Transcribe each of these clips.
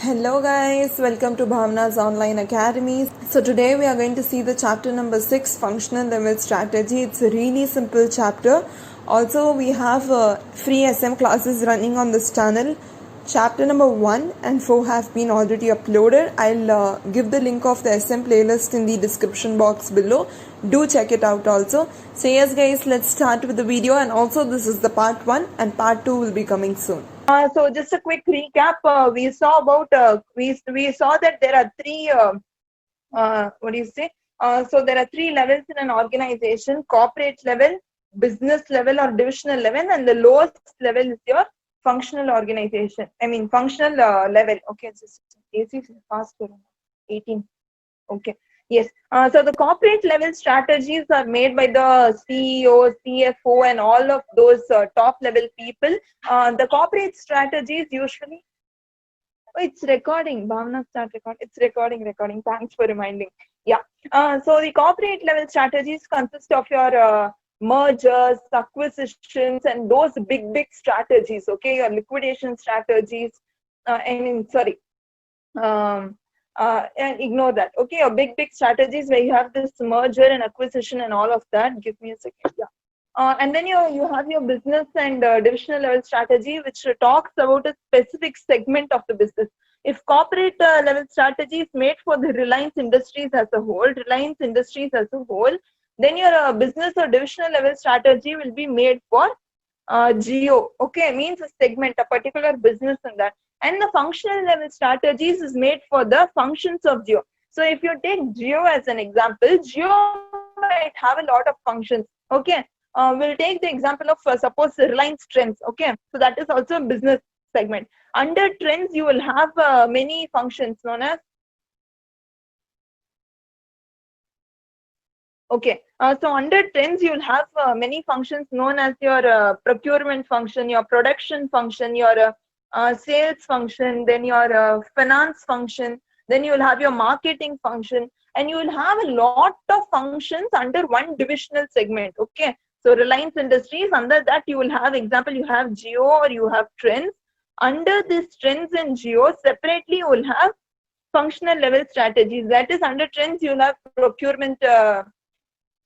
Hello guys, welcome to Bhavna's Online Academy. So today we are going to see the chapter number 6, Functional Level Strategy. It's a really simple chapter. Also we have free SM classes running on this channel. Chapter number 1 and 4 have been already uploaded. I'll give the link of the SM playlist in the description box below. Do check it out also. So yes guys, let's start with the video, and also this is the part 1 and part 2 will be coming soon. So just a quick recap. We saw about we saw that there are three. What do you say? So there are three levels in an organization: corporate level, business level, or divisional level, and the lowest level is your functional organization. I mean functional level. Okay, just AC fast 18. Okay. Yes. So the corporate level strategies are made by the CEO, CFO, and all of those top level people. The corporate strategies usually. Oh, it's recording. Bhavna, start record. It's recording. Thanks for reminding. Yeah. So the corporate level strategies consist of your mergers, acquisitions, and those big strategies. Okay, your liquidation strategies. Sorry. And ignore that. Okay, your big strategies where you have this merger and acquisition and all of that. Give me a second. Yeah. And then you have your business and divisional level strategy, which talks about a specific segment of the business. If corporate level strategy is made for the Reliance Industries as a whole, then your business or divisional level strategy will be made for geo. Okay, means a segment, a particular business in that. And the functional level strategies is made for the functions of geo. So if you take geo as an example, geo might have a lot of functions. Okay, we'll take the example of suppose Reliance Trends. Okay, so that is also a business segment. Under trends, you will have many functions known as. Okay, so under trends, you will have many functions known as your procurement function, your production function, your sales function, then your finance function, then you will have your marketing function, and you will have a lot of functions under one divisional segment. Okay, so Reliance Industries, under that you will have, example, you have Geo or you have trends. Under this trends and Geo, separately you will have functional level strategies. That is, under trends you will have procurement.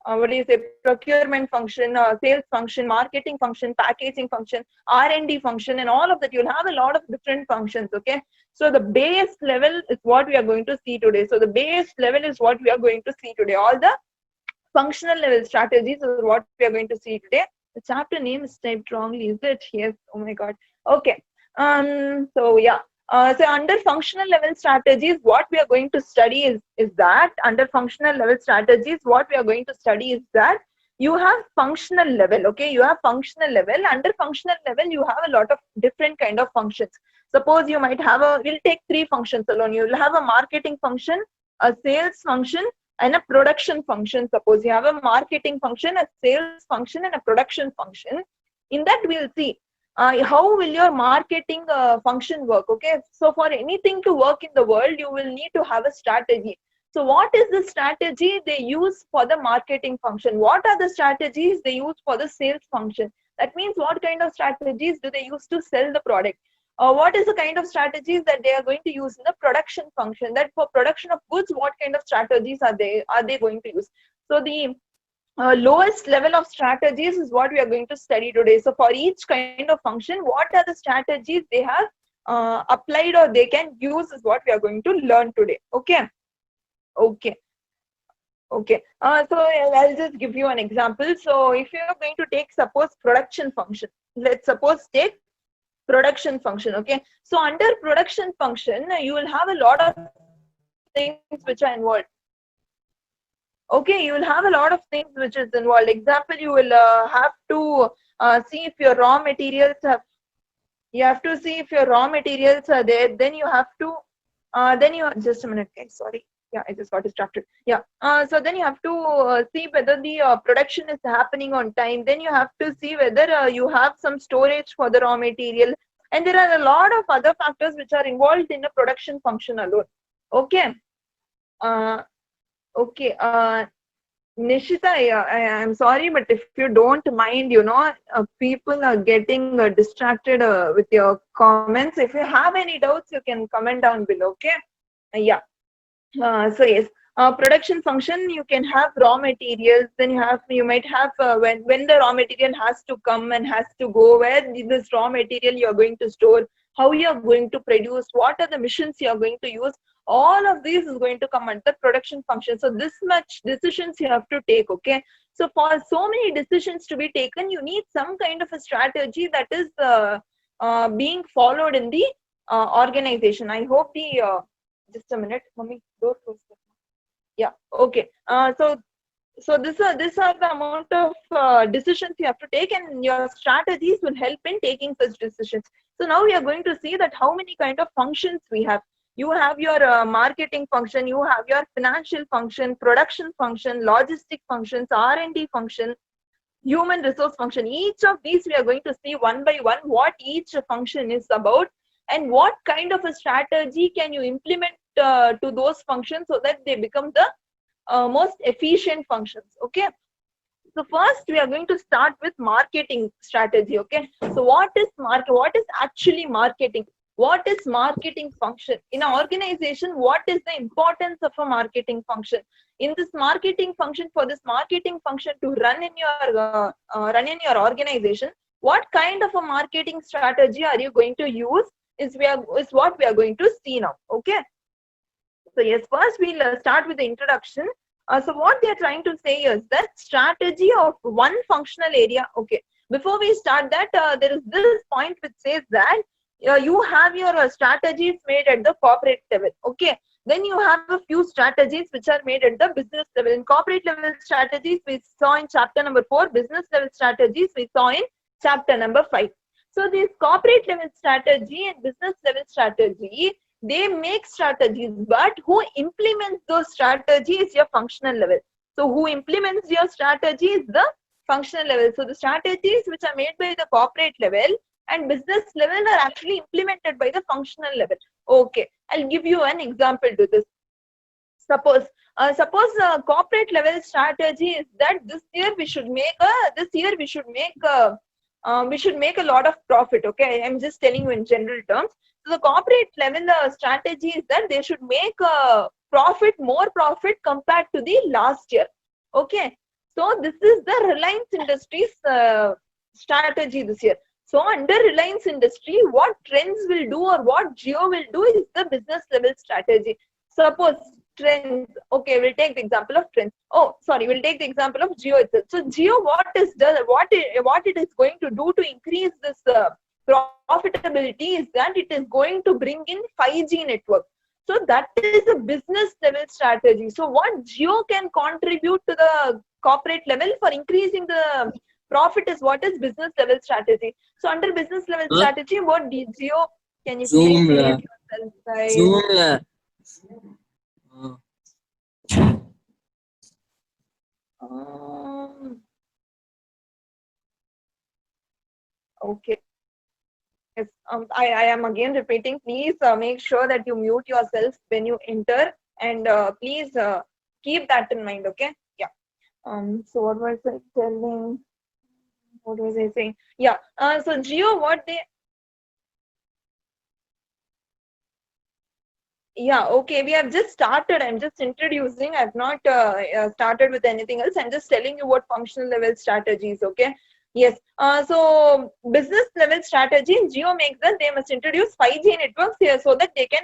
What do you say, procurement function, sales function, marketing function, packaging function, R&D function, and all of that. You'll have a lot of different functions. Okay, so the base level is what we are going to see today. All the functional level strategies is what we are going to see today. The chapter name is typed wrongly, is it? Yes. Oh my god. Okay. So yeah. So under functional level strategies, what we are going to study is that under functional level strategies, what we are going to study is that you have functional level. Okay, you have functional level. Under functional level, you have a lot of different kind of functions. Suppose you might have we'll take three functions alone. You will have a marketing function, a sales function, and a production function. Suppose you have a marketing function, a sales function, and a production function. In that, we'll see how will your marketing function work. Okay, so for anything to work in the world, you will need to have a strategy. So what is the strategy they use for the marketing function? What are the strategies they use for the sales function? That means what kind of strategies do they use to sell the product? What is the kind of strategies that they are going to use in the production function? That for production of goods, what kind of strategies are they going to use? So the lowest level of strategies is what we are going to study today. So for each kind of function, what are the strategies they have applied or they can use is what we are going to learn today. Okay. So I'll just give you an example. So if you are going to take, suppose, production function, let's suppose take production function. Okay, so under production function, you will have a lot of things which are involved. Okay, you will have a lot of things which is involved. Example, you will have to see if your raw materials have. You have to see if your raw materials are there. Then you have to. Just a minute, guys. Sorry. Yeah, I just got distracted. Yeah. So then you have to see whether the production is happening on time. Then you have to see whether you have some storage for the raw material. And there are a lot of other factors which are involved in the production function alone. Okay. Okay. Nishita, I'm sorry, but if you don't mind, people are getting distracted with your comments. If you have any doubts, you can comment down below. Okay? Yeah. So yes, production function, you can have raw materials. Then you might have when the raw material has to come and has to go, where this raw material you are going to store, how you are going to produce, what are the machines you are going to use. All of these is going to come under production function. So this much decisions you have to take. Okay. So for so many decisions to be taken, you need some kind of a strategy that is being followed in the organization. I hope the just a minute, mommy. Door close. Yeah. Okay. So these are the amount of decisions you have to take, and your strategies will help in taking such decisions. So now we are going to see that how many kind of functions we have. You have your marketing function, you have your financial function, production function, logistic functions, R&D function, human resource function. Each of these we are going to see one by one what each function is about, and what kind of a strategy can you implement to those functions so that they become the most efficient functions. Okay. So first we are going to start with marketing strategy. Okay. So what is actually marketing? What is marketing function in an organization? What is the importance of a marketing function in this marketing function? For this marketing function to run in your organization, what kind of a marketing strategy are you going to use is what we are going to see now. Okay. So yes, first we'll start with the introduction. So what they are trying to say is that strategy of one functional area. Okay, before we start that, there is this point which says that you have your strategies made at the corporate level. Okay, then you have a few strategies which are made at the business level. In corporate level strategies, we saw in chapter number 4. Business level strategies, we saw in chapter number 5. So this corporate level strategy and business level strategy, they make strategies, but who implements those strategies is your functional level. So who implements your strategy is the functional level. So the strategies which are made by the corporate level and business level are actually implemented by the functional level. Okay, I'll give you an example to this. Suppose corporate level strategy is that this year we should make a lot of profit. Okay, I'm just telling you in general terms. So the corporate level strategy is that they should make more profit compared to the last year. Okay, so this is the Reliance Industries strategy this year. So under Reliance Industry, what Trends will do or what Jio will do is the business level strategy. Suppose Trends. Okay, we'll take the example of Trends. We'll take the example of Jio itself. So Jio, what it is going to do to increase this profitability is that it is going to bring in 5G network. So that is a business level strategy. So what Jio can contribute to the corporate level for increasing the profit is what is business level strategy. So under business level strategy, what Jio, can you please mute yourself? Okay. Yes, I am again repeating. Please make sure that you mute yourself when you enter, and please keep that in mind. Okay. Yeah. So what was I telling? What was I saying? Yeah. So Jio, what they. Yeah, okay. We have just started. I'm just introducing. I've not started with anything else. I'm just telling you what functional level strategies. Okay. Yes. So business level strategy, Jio makes that they must introduce 5G networks here so that they can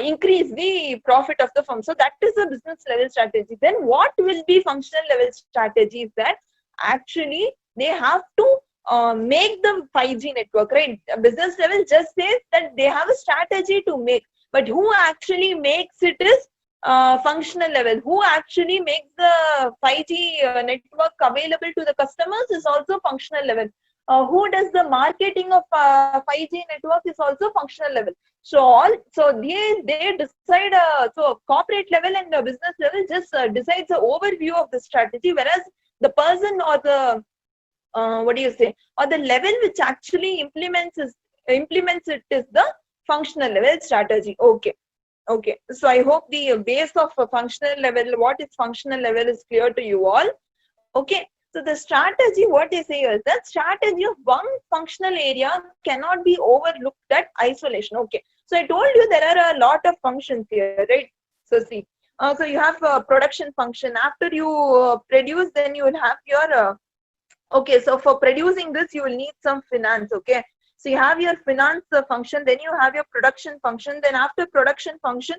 increase the profit of the firm. So that is a business level strategy. Then what will be functional level strategy is that actually they have to make the 5G network, right? Business level just says that they have a strategy to make, but who actually makes it is functional level. Who actually makes the 5G network available to the customers is also functional level. Who does the marketing of 5G network is also functional level. So they decide. So corporate level and business level just decides the overview of the strategy, whereas the person or the or the level which actually implements it is the functional level strategy. Okay. Okay, so I hope the base of a functional level, what is functional level, is clear to you all. Okay, so the strategy, what they say is that strategy of one functional area cannot be overlooked at isolation. Okay, so I told you there are a lot of functions here, right? So see, so you have a production function. After you produce, then you will have your okay, so for producing this, you will need some finance. Okay, so you have your finance function, then you have your production function. Then after production function,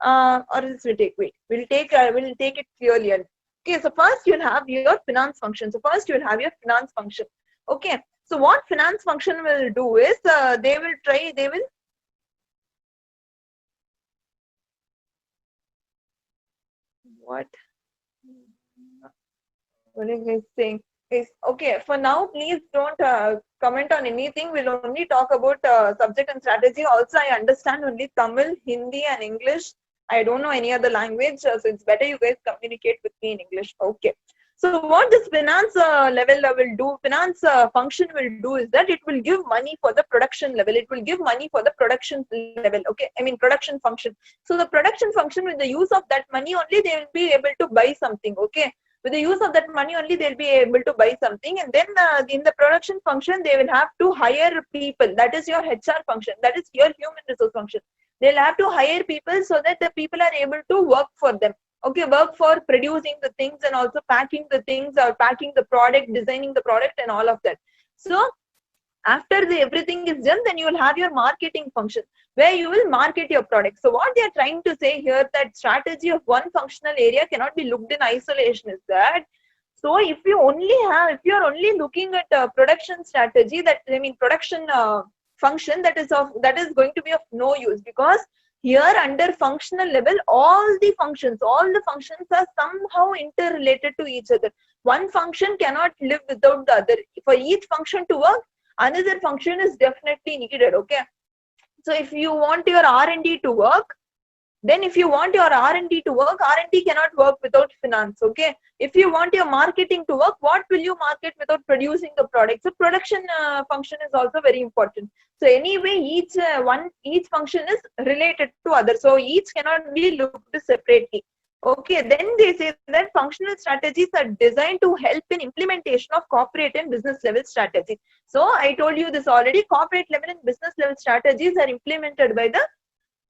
or else we'll take it clearly. Okay, so first you'll have your finance function. So first you'll have your finance function. Okay, so what finance function will do is they will what are you guys saying? Is okay for now. Please don't comment on anything. We'll only talk about subject and strategy. Also, I understand only Tamil, Hindi, and English. I don't know any other language, so it's better you guys communicate with me in English. Okay. So what this finance level will do, finance function will do is that it will give money for the production level. It will give money for the production level. Okay, I mean production function. So the production function, with the use of that money only, they will be able to buy something. Okay, with the use of that money only, they'll be able to buy something. And then in the production function, they will have to hire people. That is your HR function. That is your human resource function. They'll have to hire people so that the people are able to work for them. Okay, work for producing the things and also packing the things, or packing the product, designing the product, and all of that. So after everything is done, then you will have your marketing function, where you will market your product. So what they are trying to say here, that strategy of one functional area cannot be looked in isolation, is that, so if you are only looking at production strategy, that I mean production function, that is going to be of no use, because here under functional level, all the functions are somehow interrelated to each other. One function cannot live without the other. For each function to work, another function is definitely needed. Okay, so if you want your R&D to work, then if you want your R&D to work, R&D cannot work without finance. Okay, if you want your marketing to work, what will you market without producing the product? So production function is also very important. So anyway, each function is related to other, so each cannot be looked separately. Okay, then they say that functional strategies are designed to help in implementation of corporate and business level strategies. So I told you this already. Corporate level and business level strategies are implemented by the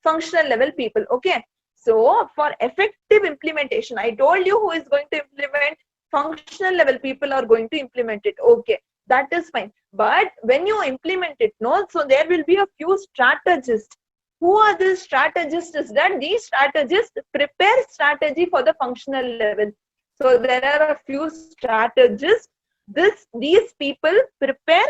functional level people. Okay, so for effective implementation, I told you who is going to implement. Functional level people are going to implement it. Okay, that is fine. But when you implement it, no, so there will be a few strategists. Who are these strategists? Is that these strategists prepare strategy for the functional level. So there are a few strategists. These people prepare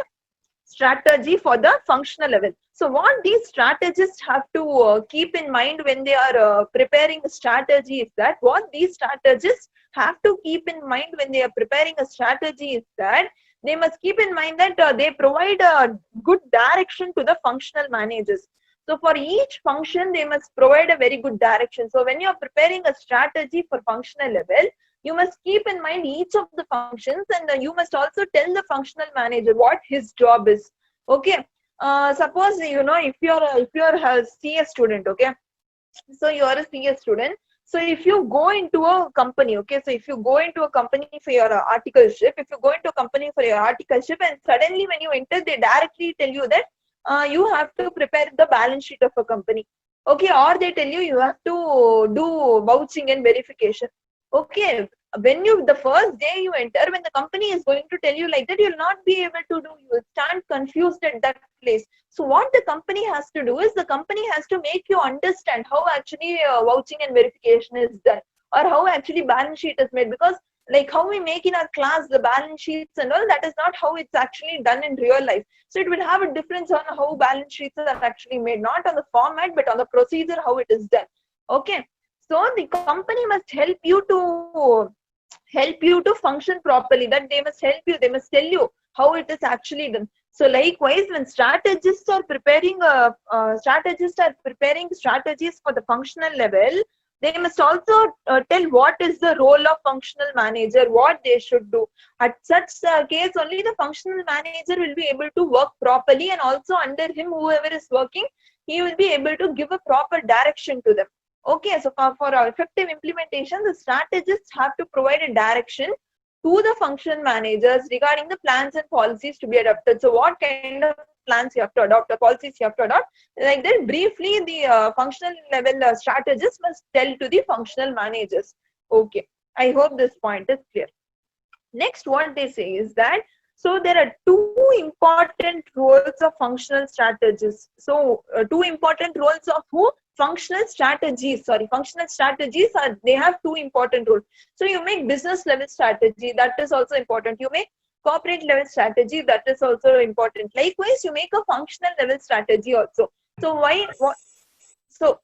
strategy for the functional level. So what these strategists have to keep in mind when they are preparing a strategy is that, what these strategists have to keep in mind when they are preparing a strategy is that they must keep in mind that they provide a good direction to the functional managers. So for each function, they must provide a very good direction. So when you are preparing a strategy for functional level, you must keep in mind each of the functions, and you must also tell the functional manager what his job is. Okay, suppose if you're a CS student. Okay, so you are a CS student. So if you go into a company, okay, so if you go into a company for your articleship, and suddenly when you enter, they directly tell you that you have to prepare the balance sheet of a company. Okay, or they tell you have to do vouching and verification. Okay, when the first day you enter, when the company is going to tell you like that, you'll not be able to do. You will stand confused at that place. So what the company has to do is, the company has to make you understand how actually vouching and verification is done, or how actually balance sheet is made. Because like how we make in our class the balance sheets and all, that is not how it's actually done in real life. So it will have a difference on how balance sheets are actually made, not on the format, but on the procedure, how it is done. Okay, so the company must help you to function properly. That they must help you, they must tell you how it is actually done. So likewise, when strategists are preparing strategies for the functional level, They must also tell what is the role of functional manager, what they should do. At such case, only the functional manager will be able to work properly, and also under him, whoever is working, he will be able to give a proper direction to them. Okay, so for our effective implementation, the strategists have to provide a direction to the function managers regarding the plans and policies to be adopted. So what kind of plans you have to adopt or policies you have to adopt, like that briefly the functional level strategists must tell to the functional managers. Okay, I hope this point is clear. Next, what they say is that, so there are two important roles of functional strategists. So two important roles of who? Functional strategies. Sorry, functional strategies are, they have two important roles. So you make business level strategy, that is also important. You make corporate level strategy, that is also important. Likewise, you make a functional level strategy also. So why? What? So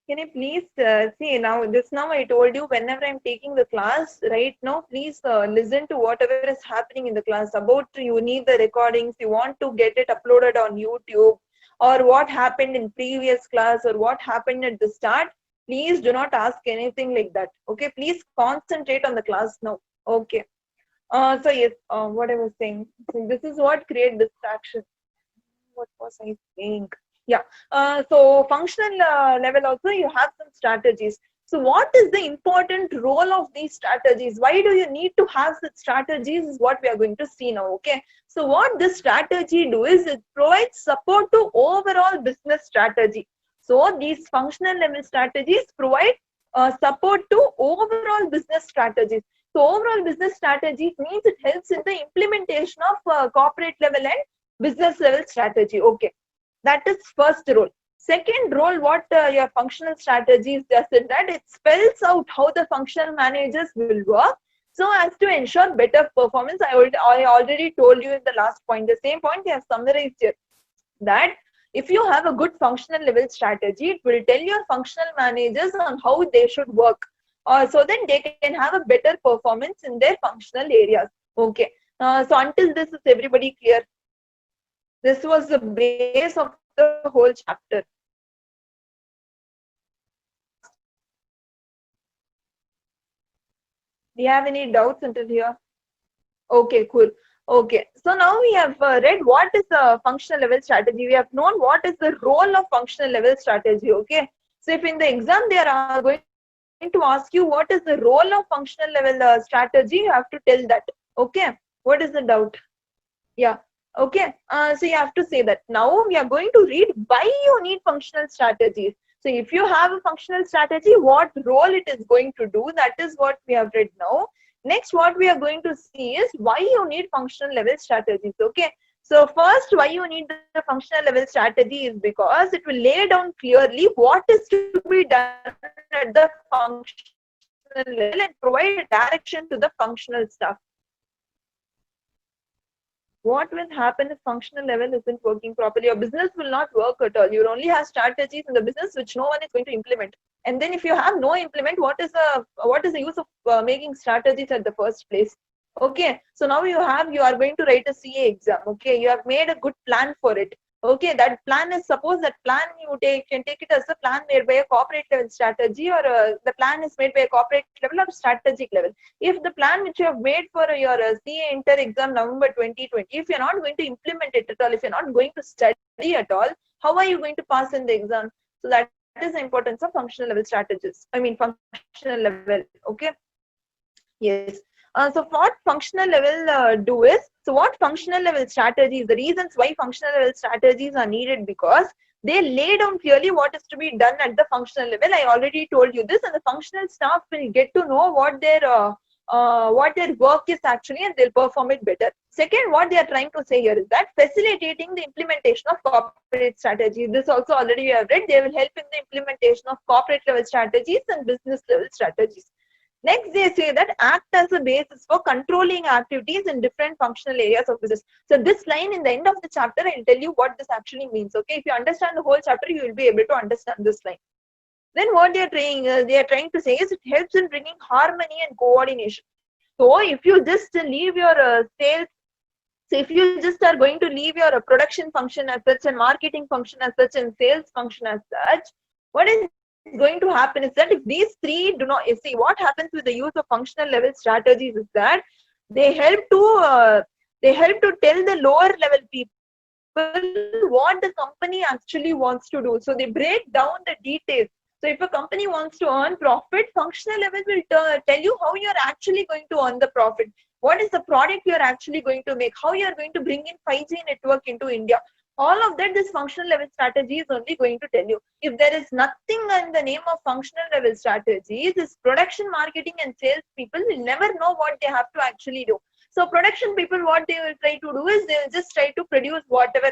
can you please see now? Just now I told you, whenever I'm taking the class right now, please listen to whatever is happening in the class. About you need the recordings, you want to get it uploaded on YouTube, or what happened in previous class, or what happened at the start. Please do not ask anything like that. Okay, please concentrate on the class now. Okay. So yes, what I was saying. So this is what create distraction. What was I saying? Yeah. So functional level also you have some strategies. So what is the important role of these strategies? Why do you need to have such strategies is what we are going to see now. Okay. So what this strategy do is it provides support to overall business strategy. So these functional level strategies provide support to overall business strategies. So overall business strategies means it helps in the implementation of corporate level and business level strategy. Okay, that is first role. Second role, what your functional strategies does is that it spells out how the functional managers will work so as to ensure better performance. I already told you in the last point, the same point I have summarized here, that if you have a good functional level strategy, it will tell your functional managers on how they should work, so that they can have a better performance in their functional areas. Okay, so until this is everybody clear? This was the base of the whole chapter. Do you have any doubts until here? Okay, cool. Okay, so now we have read what is the functional level strategy. We have known what is the role of functional level strategy. Okay, so if in the exam they are going to ask you what is the role of functional level strategy, you have to tell that. Okay, what is the doubt? Yeah. Okay, so you have to say that. Now we are going to read why you need functional strategies. So if you have a functional strategy, what role it is going to do, that is what we have read now. Next, what we are going to see is why you need functional level strategies. Okay, so first, why you need the functional level strategy is because it will lay down clearly what is to be done at the functional level and provide a direction to the functional staff. What will happen if functional level isn't working properly? Your business will not work at all. You only have strategies in the business which no one is going to implement. And then if you have no implement, what is the use of making strategies at the first place? Okay, so now you are going to write a CA exam. Okay, you have made a good plan for it. Okay, that plan is, suppose that plan you can take it as a plan made by a corporate level strategy, or the plan is made by a corporate level or strategic level. If the plan which you have made for your CA inter exam November 2020, if you're not going to implement it at all, if you're not going to study at all, how are you going to pass in the exam? So that is the importance of functional level strategies. I mean functional level. Okay. Yes. So what functional level do is, so what functional level strategies, the reasons why functional level strategies are needed, because they lay down clearly what is to be done at the functional level. I already told you this, and the functional staff will get to know what their work is actually, and they'll perform it better. Second, what they are trying to say here is that facilitating the implementation of corporate strategies. This also already we have read. They will help in the implementation of corporate level strategies and business level strategies. Next, they say that act as a basis for controlling activities in different functional areas of business. So this line in the end of the chapter, I'll tell you what this actually means. Okay, if you understand the whole chapter, you will be able to understand this line. Then what they are trying to say is it helps in bringing harmony and coordination. So if you just leave your sales, so if you just are going to leave your production function as such and marketing function as such and sales function as such, what is going to happen is that if these three do not, you see, what happens with the use of functional level strategies is that they help to tell the lower level people what the company actually wants to do. So they break down the details. So if a company wants to earn profit, functional level will tell you how you're actually going to earn the profit. What is the product you're actually going to make? How you're going to bring in 5G network into India? All of that, this functional level strategy is only going to tell you. If there is nothing in the name of functional level strategy, this production, marketing, and sales people will never know what they have to actually do. So production people, what they will try to do is they will just try to produce whatever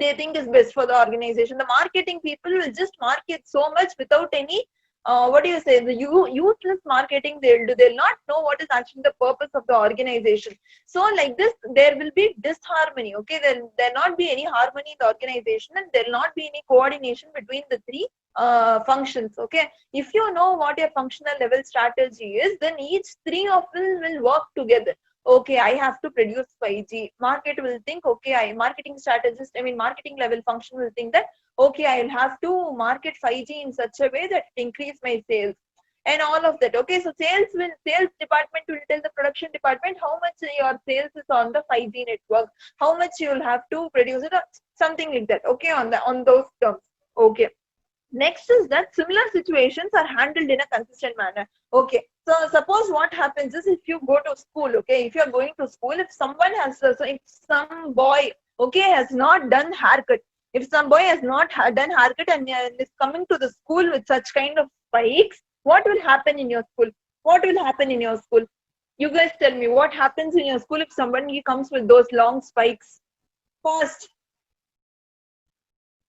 they think is best for the organization. The marketing people will just market so much without any what do you say, the useless marketing they'll do. They'll not know what is actually the purpose of the organization. So like this, there will be disharmony. Okay, there'll not be any harmony in the organization, and there'll not be any coordination between the three functions. Okay, if you know what your functional level strategy is, then each three of them will work together. Okay, I have to produce 5G. Market will think, okay, marketing level function will think that, okay, I'll have to market 5G in such a way that increase my sales and all of that. Okay, so sales department will tell the production department how much your sales is on the 5G network, how much you will have to produce it, or something like that. Okay, on those terms. Okay. Next is that similar situations are handled in a consistent manner. Okay, so suppose what happens is, if you go to school, okay, if you are going to school, if someone has, so if some boy, okay, has not done haircut, if some boy has not done haircut and is coming to the school with such kind of spikes, what will happen in your school? What will happen in your school? You guys tell me, what happens in your school if somebody comes with those long spikes? First,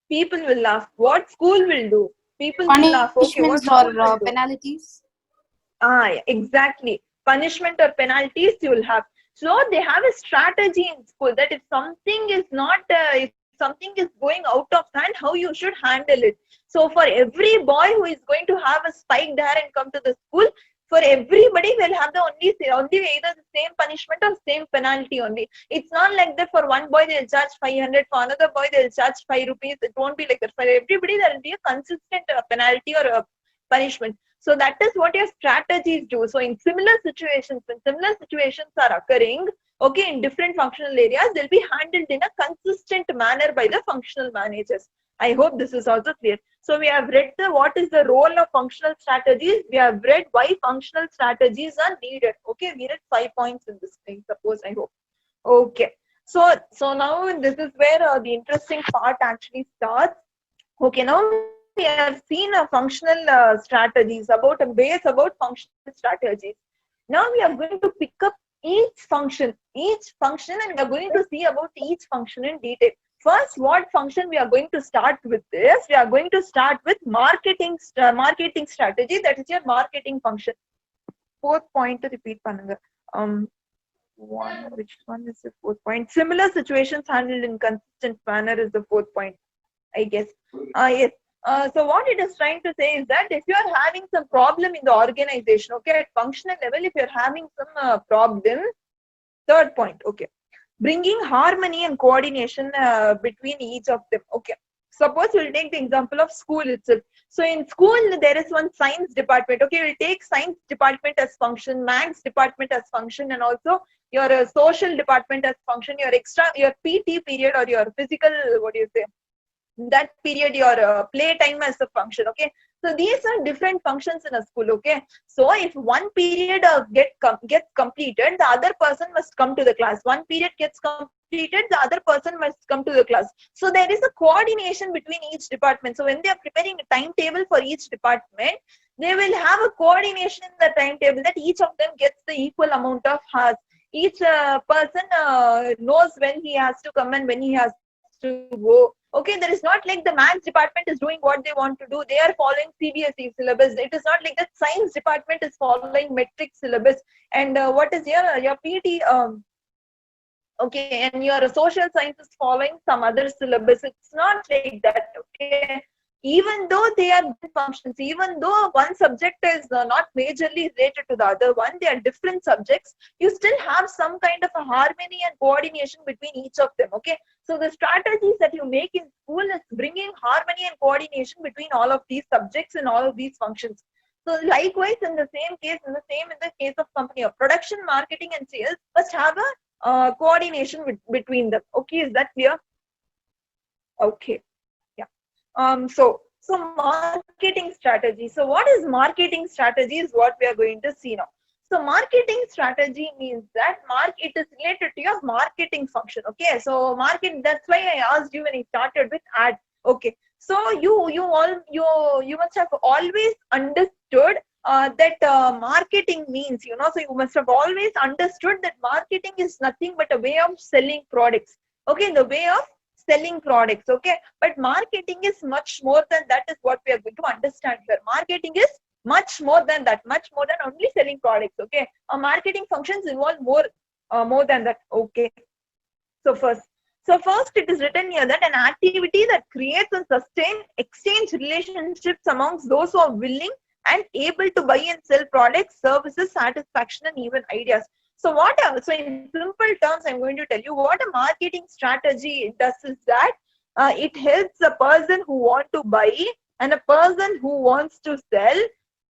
people will laugh. What school will do? People will laugh. Okay, what school will do? Penalties? Exactly. Punishment or penalties you will have. So they have a strategy in school that if something is not, if something is going out of hand, how you should handle it. So for every boy who is going to have a spiked hair and come to the school, for everybody will have the only either the same punishment or same penalty only. It's not like that for one boy they'll charge 500, for another boy they'll charge 5 rupees. It won't be like that. For everybody there will be a consistent penalty or a punishment. So that is what your strategies do. So in similar situations, when similar situations are occurring, okay, in different functional areas, they'll be handled in a consistent manner by the functional managers. I hope this is also clear. So we have read what is the role of functional strategies. We have read why functional strategies are needed. Okay, we read 5 points in this thing, suppose, I hope. Okay, so now this is where the interesting part actually starts. Okay, now we have seen a functional strategies, about a base about functional strategies. Now we are going to pick up each function, and we are going to see about each function in detail. First, what function we are going to start with is, we are going to start with marketing strategy. That is your marketing function. Fourth point to repeat pannunga. Which one is the fourth point? Similar situations handled in consistent manner is the fourth point, I guess. Yes. So what it is trying to say is that if you are having some problem in the organization, okay, at functional level, if you're having some problem, third point, okay, bringing harmony and coordination between each of them. Okay, suppose we'll take the example of school itself. So in school, there is one science department. Okay, we'll take science department as function, maths department as function, and also your social department as function, your PT period or your physical, what do you say, that period, your play time as a function. Okay, so these are different functions in a school. Okay, so if one period gets completed, the other person must come to the class. One period gets completed, the other person must come to the class. So there is a coordination between each department. So when they are preparing a timetable for each department, they will have a coordination in the timetable that each of them gets the equal amount of hours. Each person knows when he has to come and when he has to go. Okay, there is not like the maths department is doing what they want to do. They are following CBSE syllabus. It is not like that science department is following metric syllabus. And what is your PT? Okay, and your social science is following some other syllabus. It's not like that. Okay, even though they are different functions, even though one subject is not majorly related to the other one, they are different subjects, you still have some kind of a harmony and coordination between each of them. Okay, so the strategies that you make in school is bringing harmony and coordination between all of these subjects and all of these functions. So likewise, in the case of company of production, marketing, and sales must have a coordination between them. Okay, is that clear? Okay, yeah. So marketing strategy. So what is marketing strategy is what we are going to see now. So marketing strategy means that it is related to your marketing function. Okay, so that's why I asked you when I started with ad. Okay, so you must have always understood that marketing means, so you must have always understood that marketing is nothing but a way of selling products. Okay, the way of selling products. Okay, but marketing is much more than that, is what we are going to understand here. Marketing is much more than that, much more than only selling products. Okay, marketing functions involve more than that. Okay, so first it is written here that an activity that creates and sustains exchange relationships amongst those who are willing and able to buy and sell products, services, satisfaction, and even ideas. So in simple terms, I'm going to tell you what a marketing strategy does is that it helps a person who wants to buy and a person who wants to sell,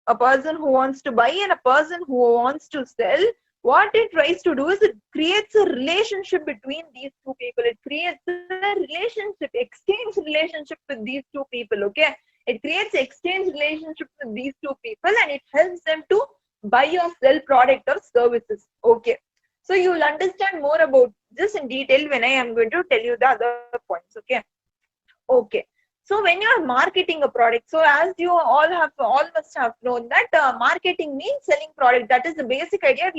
a person who wants to buy and a person who wants to sell. What it tries to do is it creates a relationship between these two people. It creates a relationship, exchange relationship with these two people. Okay, it creates exchange relationship with these two people, and it helps them to buy or sell product or services. Okay, so you will understand more about this in detail when I am going to tell you the other points. Okay, so when you are marketing a product, so as you all must have known that marketing means selling product. That is the basic idea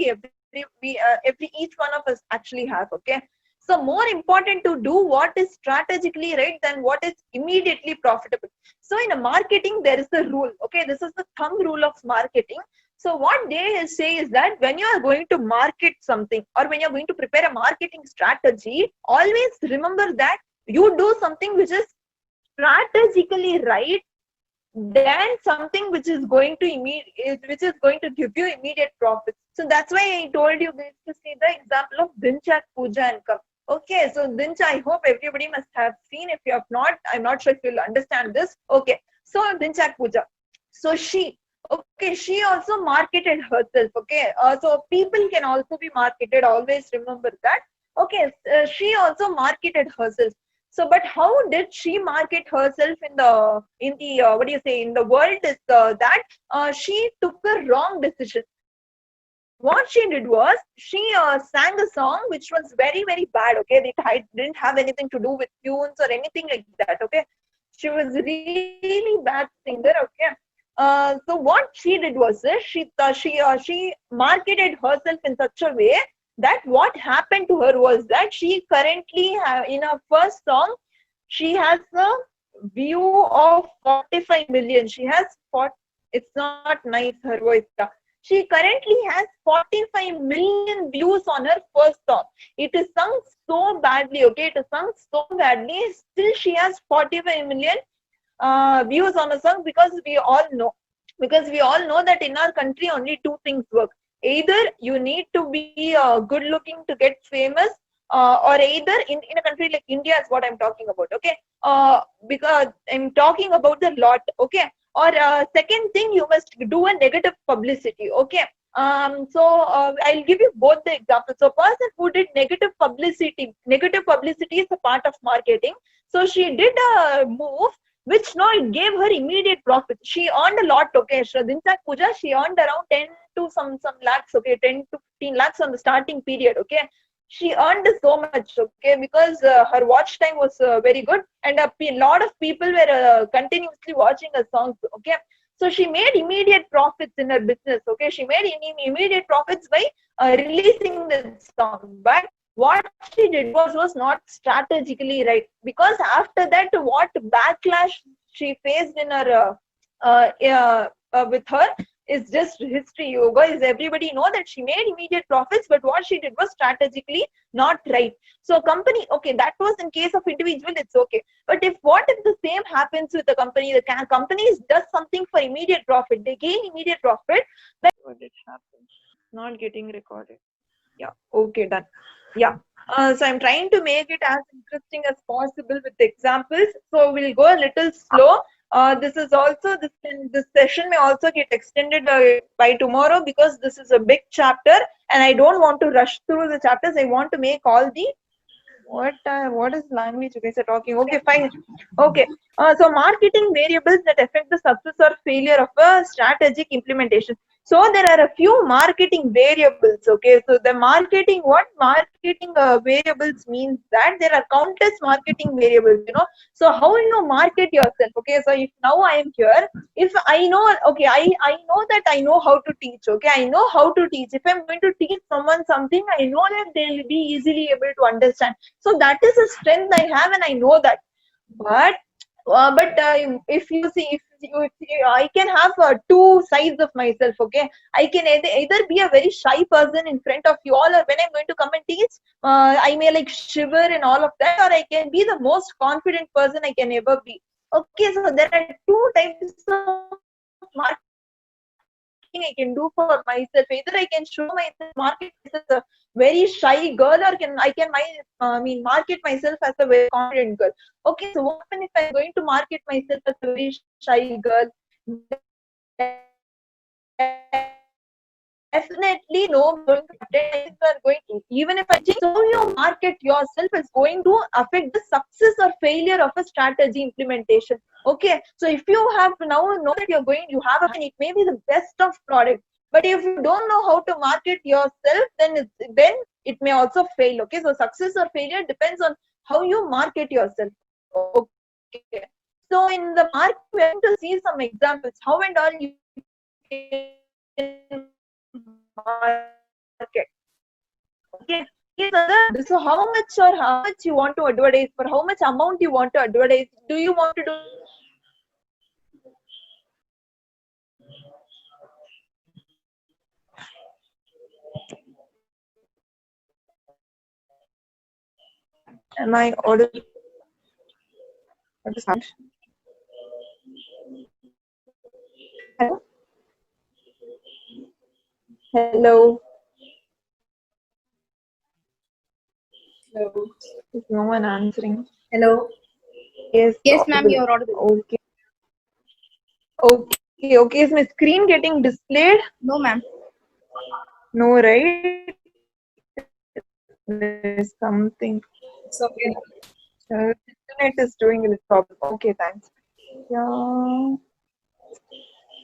each one of us actually have. Okay, so more important to do what is strategically right than what is immediately profitable. So in a marketing, there is a rule. Okay, this is the thumb rule of marketing. So what they say is that when you are going to market something, or when you're going to prepare a marketing strategy, always remember that you do something which is strategically right than something which is going to give you immediate profits. So that's why I told you guys to see the example of Dinchak Puja and Cup. Okay, so Dincha, I hope everybody must have seen. If you have not, I'm not sure if you'll understand this. Okay, so Dinchak Puja. So she also marketed herself. Okay, so people can also be marketed. Always remember that. Okay, she also marketed herself. So, but how did she market herself in the in the world is that she took a wrong decision. What she did was she sang a song which was very, very bad. Okay, it didn't have anything to do with tunes or anything like that. Okay, she was really bad singer. Okay, so what she did was she marketed herself in such a way that what happened to her was that she currently in her first song she has a view of 45 million. It's not nice, her voice. She currently has 45 million views on her first song. It is sung so badly. Okay, it is sung so badly. Still, she has 45 million views on a song, because we all know that in our country only two things work. Either you need to be good looking to get famous, or either in a country like India is what I'm talking about. Okay, because I'm talking about the lot. Okay, or second thing, you must do a negative publicity. Okay, I'll give you both the examples. So person who did negative publicity is a part of marketing. So she did a move which it gave her immediate profit. She earned a lot. Okay, Dinchak Puja, she earned around 10 to some lakhs. Okay, 10 to 15 lakhs on the starting period. Okay, she earned so much. Okay, because her watch time was very good, and a lot of people were continuously watching her songs. Okay, so she made immediate profits in her business. Okay, she made immediate profits by releasing the song. But what she did was not strategically right, because after that, what backlash she faced in her with her is just history. You guys, everybody know that she made immediate profits, but what she did was strategically not right. So company, okay, that was in case of individual, it's okay. But what if the same happens with the company? The company does something for immediate profit. They gain immediate profit. Then what did happen? Not getting recorded. Yeah. Okay, done. Yeah. So I'm trying to make it as interesting as possible with examples. So we'll go a little slow. This is also this session may also get extended by tomorrow because this is a big chapter and I don't want to rush through the chapters. I want to make all the what is language you guys are talking? Okay, fine. Okay. So marketing variables that affect the success or failure of a strategic implementation. So there are a few marketing variables. Okay, so the marketing, what marketing variables means that there are countless marketing variables. You know, so how you market yourself? Okay, so if now I am here, if I know, okay, I know that I know how to teach. Okay, I know how to teach. If I'm going to teach someone something, I know that they'll be easily able to understand. So that is a strength I have, and I know that. But if you see, if I can have two sides of myself. Okay, I can either be a very shy person in front of you all, or when I'm going to come and teach, I may like shiver and all of that, or I can be the most confident person I can ever be. Okay, so there are two types of marketing I can do for myself. Either I can show myself, market myself as a very shy girl, or market myself as a very confident girl. Okay, so what happens if I'm going to market myself as a very shy girl? Definitely no going are going to, even if I change so you market yourself is going to affect the success or failure of a strategy implementation. Okay, so if you have now know that you're going, you have it may be the best of product, but if you don't know how to market yourself, then it may also fail. Okay, so success or failure depends on how you market yourself. Okay, so in the market we're going to see some examples how and all you can market. Okay, so how much you want to advertise, for how much amount you want to advertise, do you want to do am I audible? What is that? Hello? Hello? Hello. Is no one answering? Hello. Yes, Yes, ma'am, audible. you're audible. Okay. Okay. Is my screen getting displayed? No, ma'am. No, right? There's something. It's okay. Internet is doing this problem. Okay, thanks. Yeah.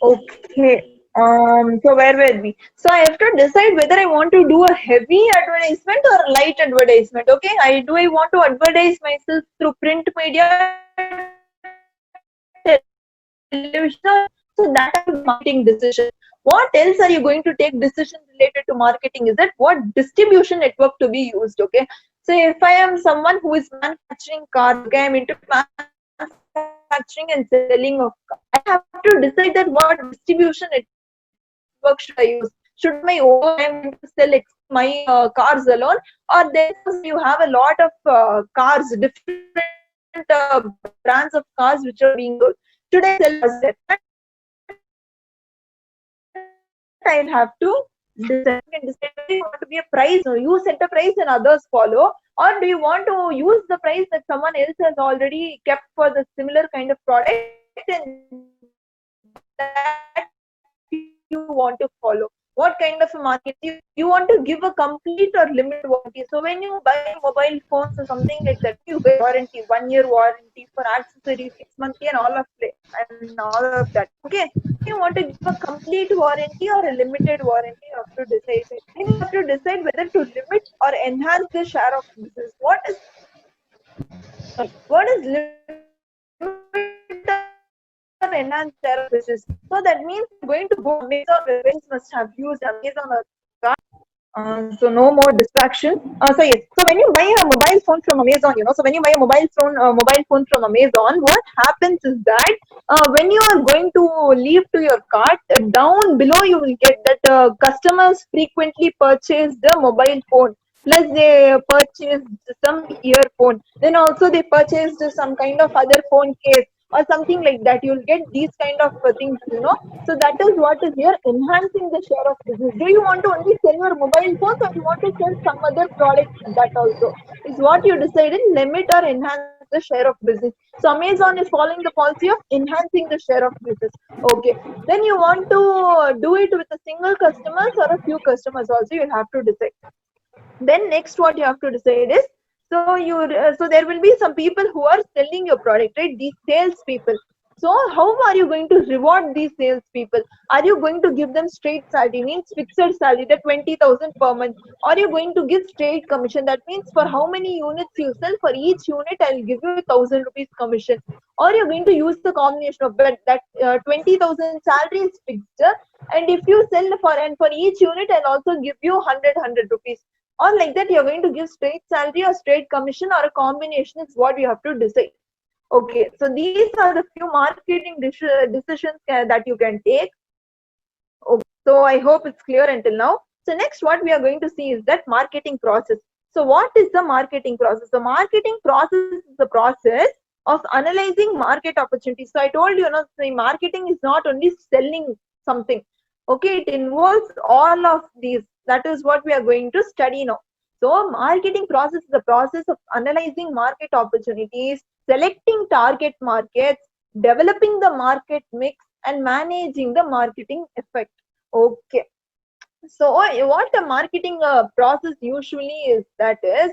Okay. So where were we? So I have to decide whether I want to do a heavy advertisement or a light advertisement. Okay. Do I want to advertise myself through print media, television? So that is a marketing decision. What else are you going to take decisions related to marketing? Is that what distribution network to be used? Okay. So if I am someone who is manufacturing cars, okay, I'm into manufacturing and selling of cars, I have to decide that what distribution network should I use? Should my own I'm going to sell my cars alone, or then you have a lot of cars, different brands of cars which are being sold. Should I sell cars? I'll have to decide whether you want to be a price, or you set a price and others follow, or do you want to use the price that someone else has already kept for the similar kind of product and that you want to follow? What kind of a market you want to give a complete or limited warranty? So when you buy mobile phones or something like that, you get warranty, 1 year warranty for accessories, 6 monthly, and all of that. Okay, you want to give a complete warranty or a limited warranty, you have to decide it. And you have to decide whether to limit or enhance the share of business. What is limit or enhance share of business? So that means going to go Amazon, websites must have used Amazon or So no more distraction. So yes. So when you buy a mobile phone from Amazon, so when you buy a mobile phone from Amazon, what happens is that when you are going to leave to your cart, down below you will get that customers frequently purchase the mobile phone. Plus they purchased some earphone. Then also they purchased some kind of other phone case or something like that. You'll get these kind of things. So that is what is here enhancing the share of business. Do you want to only sell your mobile phones or you want to sell some other products? That also is what you decided, limit or enhance the share of business. So Amazon is following the policy of enhancing the share of business. Okay. Then you want to do it with a single customers or a few customers also, you have to decide. Then next what you have to decide is, so there will be some people who are selling your product, right? These sales people. So how are you going to reward these sales people? Are you going to give them straight salary, means fixed salary, that 20,000 per month? Are you going to give straight commission? That means for how many units you sell, for each unit I'll give you 1,000 rupees commission. Or you're going to use the combination of that 20,000 salary is fixed, and if you sell for each unit I'll also give you 100 rupees. Or like that, you're going to give straight salary or straight commission or a combination is what you have to decide. Okay, so these are the few marketing decisions that you can take. Okay, so I hope it's clear until now. So next what we are going to see is that marketing process. So what is the marketing process? The marketing process is the process of analyzing market opportunities. So I told you, the marketing is not only selling something. Okay, it involves all of these. That is what we are going to study now. So marketing process is the process of analyzing market opportunities, selecting target markets, developing the market mix, and managing the marketing effect. Okay. So what the marketing process usually is, that is,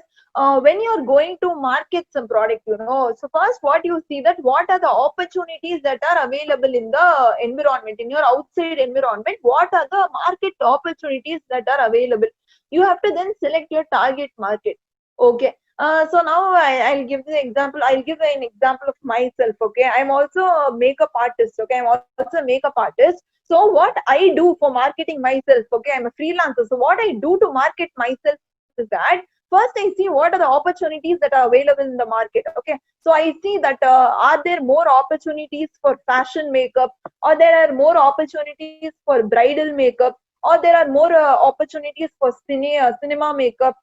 when you're going to market some product, so first what you see, that what are the opportunities that are available in the environment, in your outside environment, what are the market opportunities that are available. You have to then select your target market. Okay. So now I'll give the example. I'll give an example of myself. Okay, I'm also a makeup artist. Okay, I'm also a makeup artist. So what I do for marketing myself, okay, I'm a freelancer. So what I do to market myself is that first I see what are the opportunities that are available in the market. Okay, so I see that are there more opportunities for fashion makeup, or there are more opportunities for bridal makeup, or there are more opportunities for cinema makeup,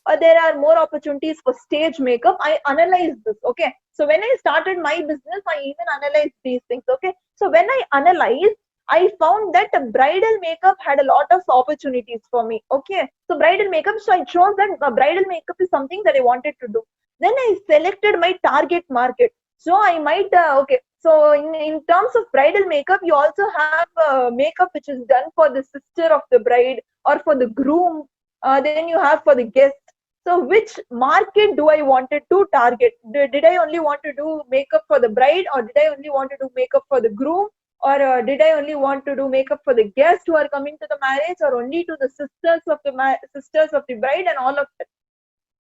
or there are more opportunities for stage makeup. I analyze this. Okay, so when I started my business, I even analyzed these things. Okay, so when I analyzed, I found that bridal makeup had a lot of opportunities for me. Okay, so bridal makeup, so I chose that bridal makeup is something that I wanted to do. Then I selected my target market. So I might okay, so in terms of bridal makeup, you also have makeup which is done for the sister of the bride or for the groom. Then you have for the guest. So which market do I wanted to target? Did I only want to do makeup for the bride, or did I only want to do makeup for the groom, or did I only want to do makeup for the guests who are coming to the marriage, or only to the sisters of the bride and all of that?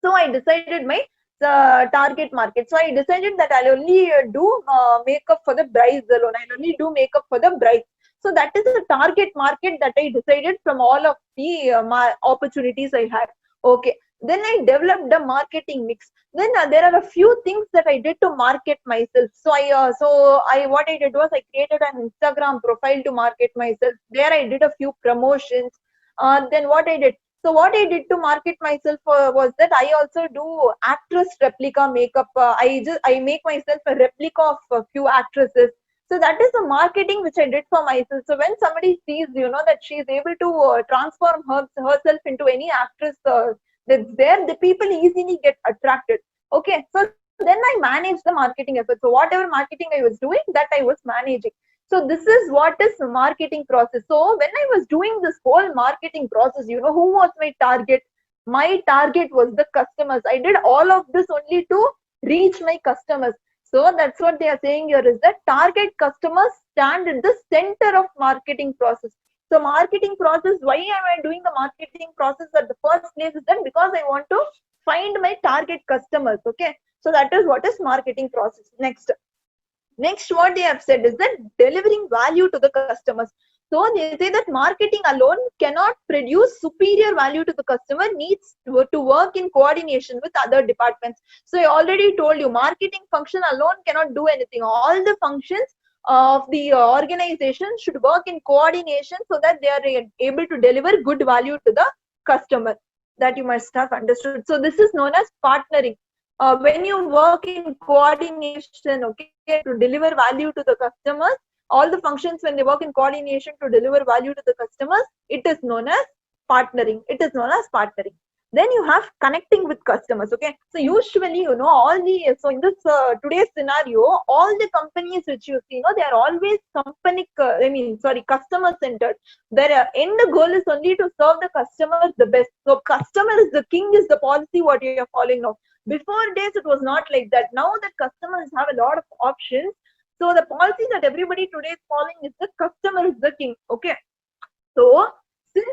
So I decided my target market. So I decided that I'll only do makeup for the brides alone. I'll only do makeup for the brides. So that is the target market that I decided from all of the opportunities I had. Okay. Then I developed the marketing mix. Then there are a few things that I did to market myself. So what I did was I created an Instagram profile to market myself. There I did a few promotions. Then what I did? So what I did to market myself was that I also do actress replica makeup. I make myself a replica of a few actresses. So that is the marketing which I did for myself. So when somebody sees, that she is able to transform herself into any actress that's there, the people easily get attracted. Okay, so then I manage the marketing effort. So whatever marketing I was doing, that I was managing. So this is what is marketing process. So when I was doing this whole marketing process, who was my target? My target was the customers. I did all of this only to reach my customers. So that's what they are saying here, is that target customers stand at the center of marketing process. So marketing process, why am I doing the marketing process at the first place is that because I want to find my target customers. Okay, so that is what is marketing process. Next, what they have said is that delivering value to the customers. So they say that marketing alone cannot produce superior value to the customer, needs to work in coordination with other departments. So I already told you, marketing function alone cannot do anything. All the functions of the organization should work in coordination so that they are able to deliver good value to the customer. That you must have understood. So this is known as partnering. When you work in coordination, okay, to deliver value to the customers, all the functions, when they work in coordination to deliver value to the customers, it is known as partnering. It is known as partnering. Then you have connecting with customers. Okay, so usually, you know, all the, so in this today's scenario, all the companies which you see, you know, they are always customer centered. Their end goal is only to serve the customers the best. So customer is the king is the policy what you are following now. Before days it was not like that. Now that customers have a lot of options, so the policy that everybody today is following is the customer is the king. Okay, so since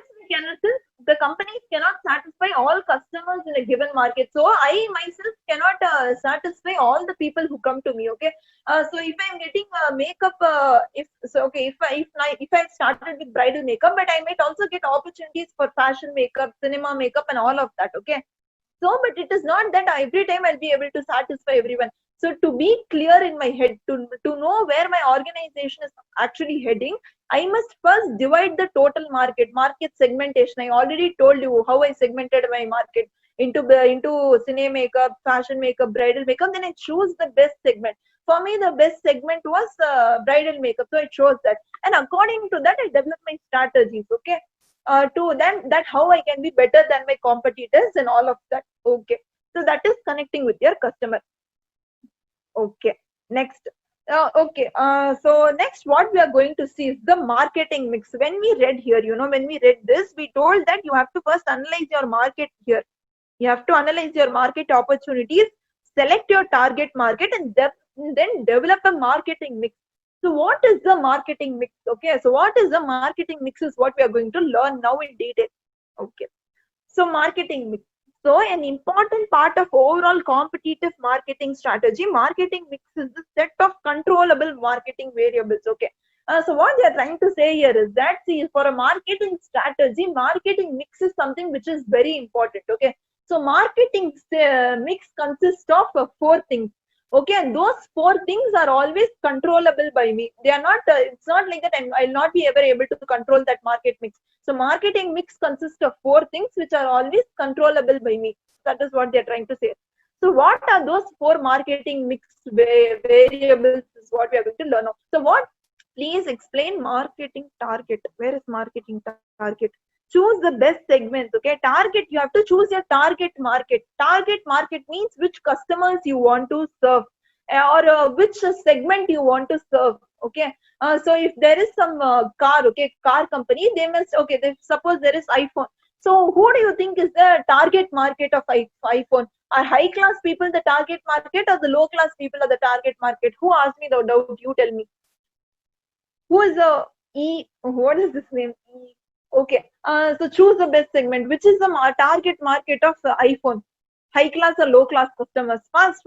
the companies cannot satisfy all customers in a given market, so I myself cannot satisfy all the people who come to me. Okay, so if I'm getting makeup, if I started with bridal makeup, but I might also get opportunities for fashion makeup, cinema makeup, and all of that. Okay, so but it is not that every time I'll be able to satisfy everyone. So to be clear in my head, to know where my organization is actually heading, I must first divide the total market segmentation. I already told you how I segmented my market into cine makeup, fashion makeup, bridal makeup. Then I choose the best segment. For me, the best segment was bridal makeup, so I chose that. And according to that, I developed my strategies. Okay, to then that how I can be better than my competitors and all of that. Okay, so that is connecting with your customer. Okay, next. So next what we are going to see is the marketing mix. When we read here, you know, when we read this, we told that you have to first analyze your market here. You have to analyze your market opportunities, select your target market, and then develop a marketing mix. So what is the marketing mix? Okay, so what is the marketing mix is what we are going to learn now in detail. Okay, so marketing mix. So an important part of overall competitive marketing strategy, marketing mix is the set of controllable marketing variables. Okay. So what they are trying to say here is that, see, for a marketing strategy, marketing mix is something which is very important. Okay. So marketing mix consists of 4 things. Okay, and those 4 things are always controllable by me. They are not. It's not like that. I'll not be ever able to control that market mix. So marketing mix consists of 4 things which are always controllable by me. That is what they're trying to say. So what are those 4 marketing mix variables is what we are going to learn now. So what? Please explain marketing target. Where is marketing target? Choose the best segments. Okay, target, you have to choose your target market. Target market means which customers you want to serve, or which segment you want to serve. Okay, so if there is some car company, they must, suppose there is iPhone. So who do you think is the target market of iPhone? Are high class people the target market, or the low class people are the target market? Who asked me the doubt? You tell me. Who is the what is this name? Okay, so choose the best segment. Which is the target market of iPhone? High class or low class customers? Fast.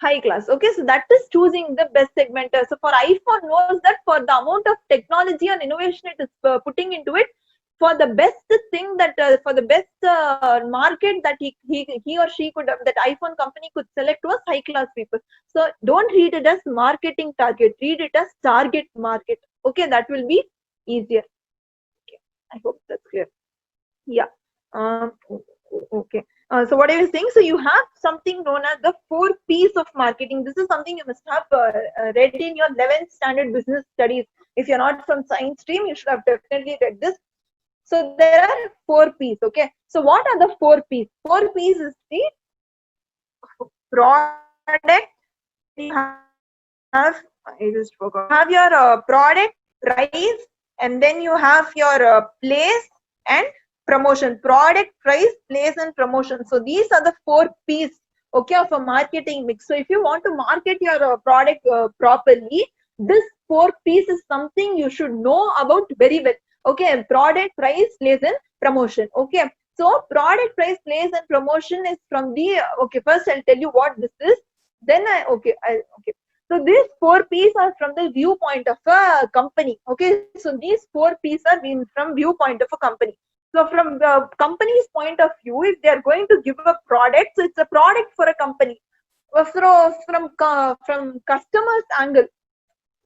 High class. Okay, so that is choosing the best segment. So for iPhone knows that for the amount of technology and innovation it is putting into it, for the best thing that for the best market that he or she could that iPhone company could select was high class people. So don't read it as marketing target, read it as target market. Okay, that will be easier. Okay, I hope that's clear. Yeah. Okay. So what I was saying, so you have something known as the 4 P's of marketing. This is something you must have read in your 11th standard business studies. If you're not from science stream, you should have definitely read this. So there are 4 P's. Okay. So what are the 4 P's? 4 P's is the product. You have, I just forgot. You have your product, price, and then you have your place and promotion. Product, price, place, and promotion. So these are the 4 P's, okay, of a marketing mix. So if you want to market your product properly, this 4 P's is something you should know about very well. Okay, product, price, place, and promotion. Okay, so product, price, place, and promotion is from the, okay, first I'll tell you what this is. Then So these 4Ps are from the viewpoint of a company. Okay, so these 4Ps are from viewpoint of a company. So from the company's point of view, if they are going to give a product, so it's a product for a company. From customer's angle,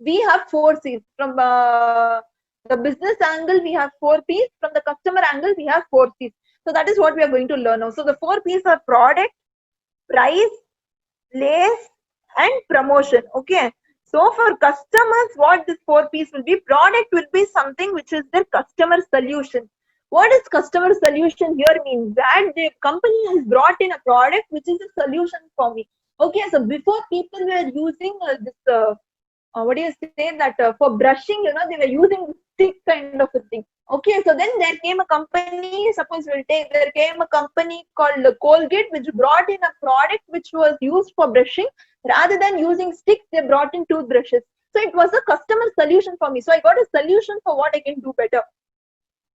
we have 4Cs. From the business angle, we have 4Ps. From the customer angle, we have 4Cs. So that is what we are going to learn now. So the 4Ps are product, price, place, and promotion. Okay. So for customers, what this 4Ps will be? Product will be something which is their customer solution. What is customer solution here means? That the company has brought in a product which is a solution for me. Okay, so before people were using this what do you say, that for brushing, they were using stick kind of a thing. Okay, so then there came a company, suppose there came a company called Colgate, which brought in a product which was used for brushing. Rather than using sticks, they brought in toothbrushes. So it was a customer solution for me. So I got a solution for what I can do better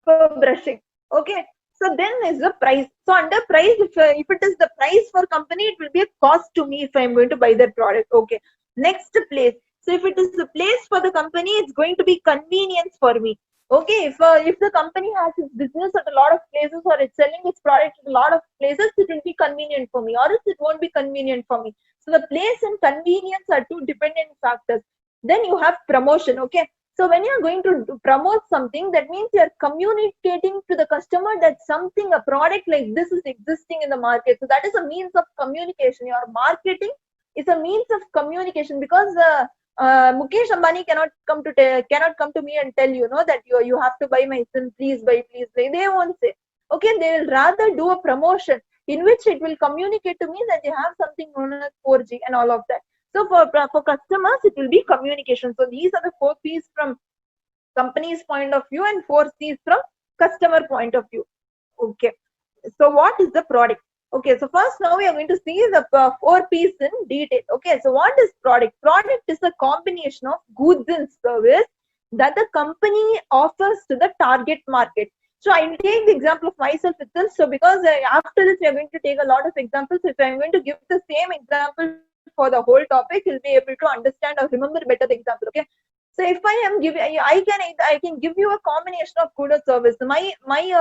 for brushing. Okay, so then is the price. So under price, if it is the price for company, it will be a cost to me if I'm going to buy that product. Okay, next, place. So if it is a place for the company, it's going to be convenience for me. Okay, if the company has its business at a lot of places, or it's selling its product at a lot of places, it will be convenient for me, or else it won't be convenient for me. So the place and convenience are two dependent factors. Then you have promotion. Okay, so when you're going to promote something, that means you're communicating to the customer that something, a product like this is existing in the market. So that is a means of communication. Your marketing is a means of communication, because Mukesh Ambani cannot come to me and tell that you have to buy my SIM, please buy, please buy. They won't say. Okay, they will rather do a promotion in which it will communicate to me that they have something known as 4G and all of that. So for customers, it will be communication. So these are the 4Ps from company's point of view and 4Cs from customer point of view. Okay, so what is the product? Okay, so first now we are going to see the 4Ps in detail. Okay, so what is product? Product is a combination of goods and service that the company offers to the target market. So I will take the example of myself itself. So because after this we are going to take a lot of examples. If I am going to give the same example for the whole topic, you'll be able to understand or remember better the example. Okay. So if I am giving, I can give you a combination of good or service. My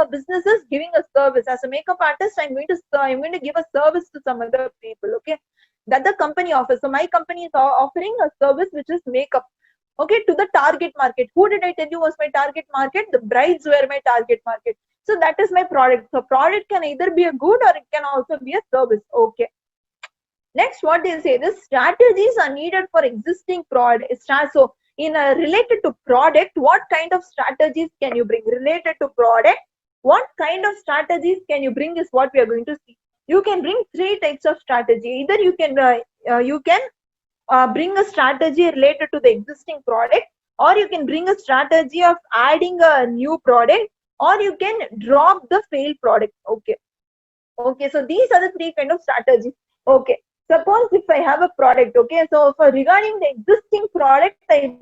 business is giving a service. As a makeup artist, I'm going to give a service to some other people. Okay, that the company offers. So my company is offering a service which is makeup. Okay, to the target market. Who did I tell you was my target market? The brides were my target market. So that is my product. So product can either be a good or it can also be a service. Okay. Next, what they say, the strategies are needed for existing product. So related to product, what kind of strategies can you bring? Related to product, what kind of strategies can you bring is what we are going to see. You can bring 3 types of strategy. Either you can bring a strategy related to the existing product, or you can bring a strategy of adding a new product, or you can drop the failed product. Okay, so these are the 3 kind of strategies. Okay, suppose if I have a product. Okay, so for regarding the existing product, I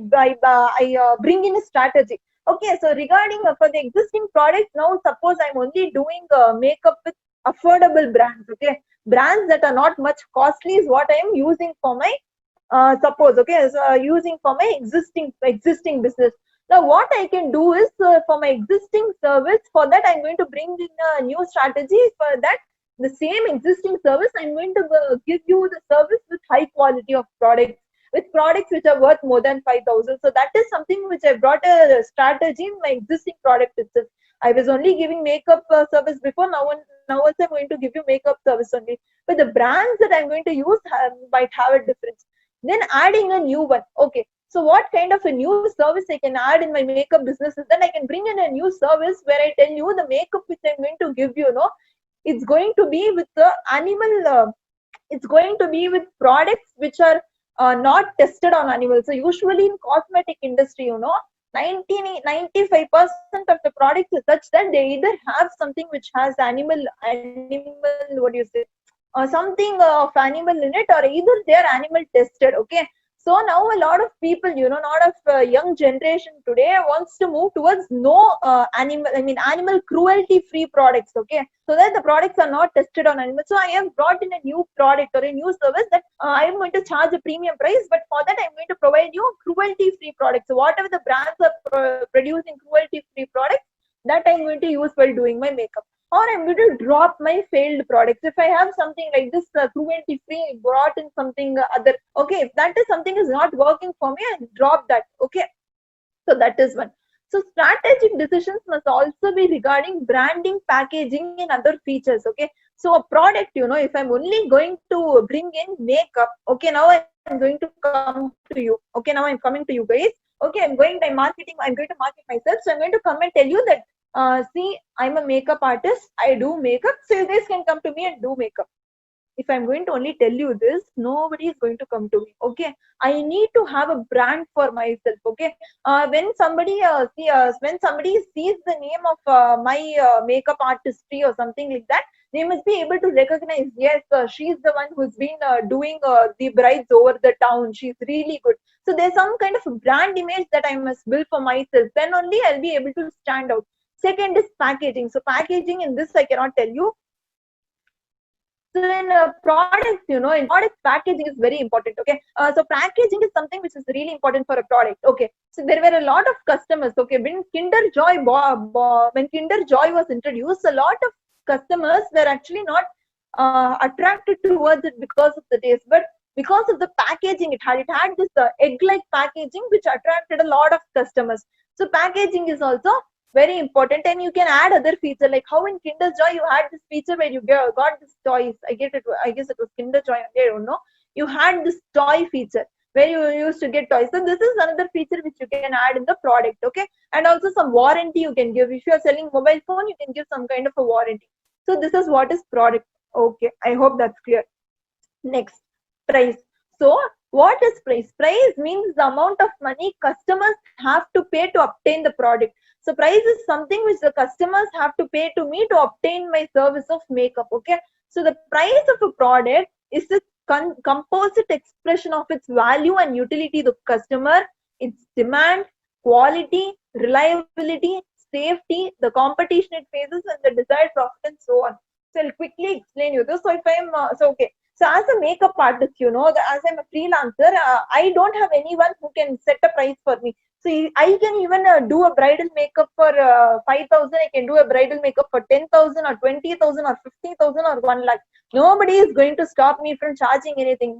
bring in a strategy. Okay, so regarding for the existing product, now suppose I'm only doing makeup with affordable brands. Okay, brands that are not much costly is what I am using for my suppose. Okay, so using for my existing business. Now what I can do is for my existing service, for that I'm going to bring in a new strategy. For that, the same existing service, I'm going to give you the service with high quality of products, with products which are worth more than 5,000. So that is something which I brought a strategy in my existing product itself. I was only giving makeup service before. Now also I'm going to give you makeup service only. But the brands that I'm going to use might have a difference. Then adding a new one. Okay, so what kind of a new service I can add in my makeup business is then I can bring in a new service where I tell you the makeup which I'm going to give you, it's going to be with the animal, it's going to be with products which are not tested on animals. So usually in cosmetic industry, 95% of the products is such that they either have something which has animal, what do you say, something of animal in it, or either they are animal tested. Okay, So now a lot of people, lot of young generation today wants to move towards no animal cruelty free products. Okay, so that the products are not tested on animals. So I have brought in a new product or a new service that I am going to charge a premium price, but for that I'm going to provide you cruelty free products. So whatever the brands are producing cruelty free products, that I'm going to use while doing my makeup. Or I'm going to drop my failed products. If I have something like this cruelty free, brought in something other, okay, if that is something is not working for me, I drop that. Okay, so that is one. So strategic decisions must also be regarding branding, packaging, and other features. Okay, so a product, if I'm only going to bring in makeup, okay, now I'm going to come to you. Okay, now I'm coming to you guys. Okay, I'm going to market myself. So I'm going to come and tell you that, see, I'm a makeup artist. I do makeup. So you guys can come to me and do makeup. If I'm going to only tell you this, nobody is going to come to me. Okay, I need to have a brand for myself. Okay, when somebody sees the name of my makeup artistry or something like that, they must be able to recognize, yes, she's the one who's been doing the brides over the town. She's really good. So there's some kind of brand image that I must build for myself. Then only I'll be able to stand out. Second is packaging. So packaging in this I cannot tell you. So in products, in products, packaging is very important. Okay, so packaging is something which is really important for a product. Okay, so there were a lot of customers. Okay, when Kinder Joy was introduced, a lot of customers were actually not attracted towards it because of the taste, but because of the packaging it had this egg-like packaging which attracted a lot of customers. So packaging is also very important, and you can add other feature, like how in Kinder Joy you had this feature where you got this toys. I guess it was Kinder Joy, I don't know. You had this toy feature where you used to get toys. So this is another feature which you can add in the product. Okay, and also some warranty you can give. If you are selling mobile phone, you can give some kind of a warranty. So this is what is product. Okay, I hope that's clear. Next, price. So what is price? Price means the amount of money customers have to pay to obtain the product. So price is something which the customers have to pay to me to obtain my service of makeup. Okay, so the price of a product is the composite expression of its value and utility to the customer, its demand, quality, reliability, safety, the competition it faces, and the desired profit, and so on. So I'll quickly explain you this. So if I'm so as a makeup artist, as I'm a freelancer, I don't have anyone who can set a price for me. So I can even do a bridal makeup for 5,000. I can do a bridal makeup for 10,000 or 20,000 or 50,000 or 1 lakh. Nobody is going to stop me from charging anything.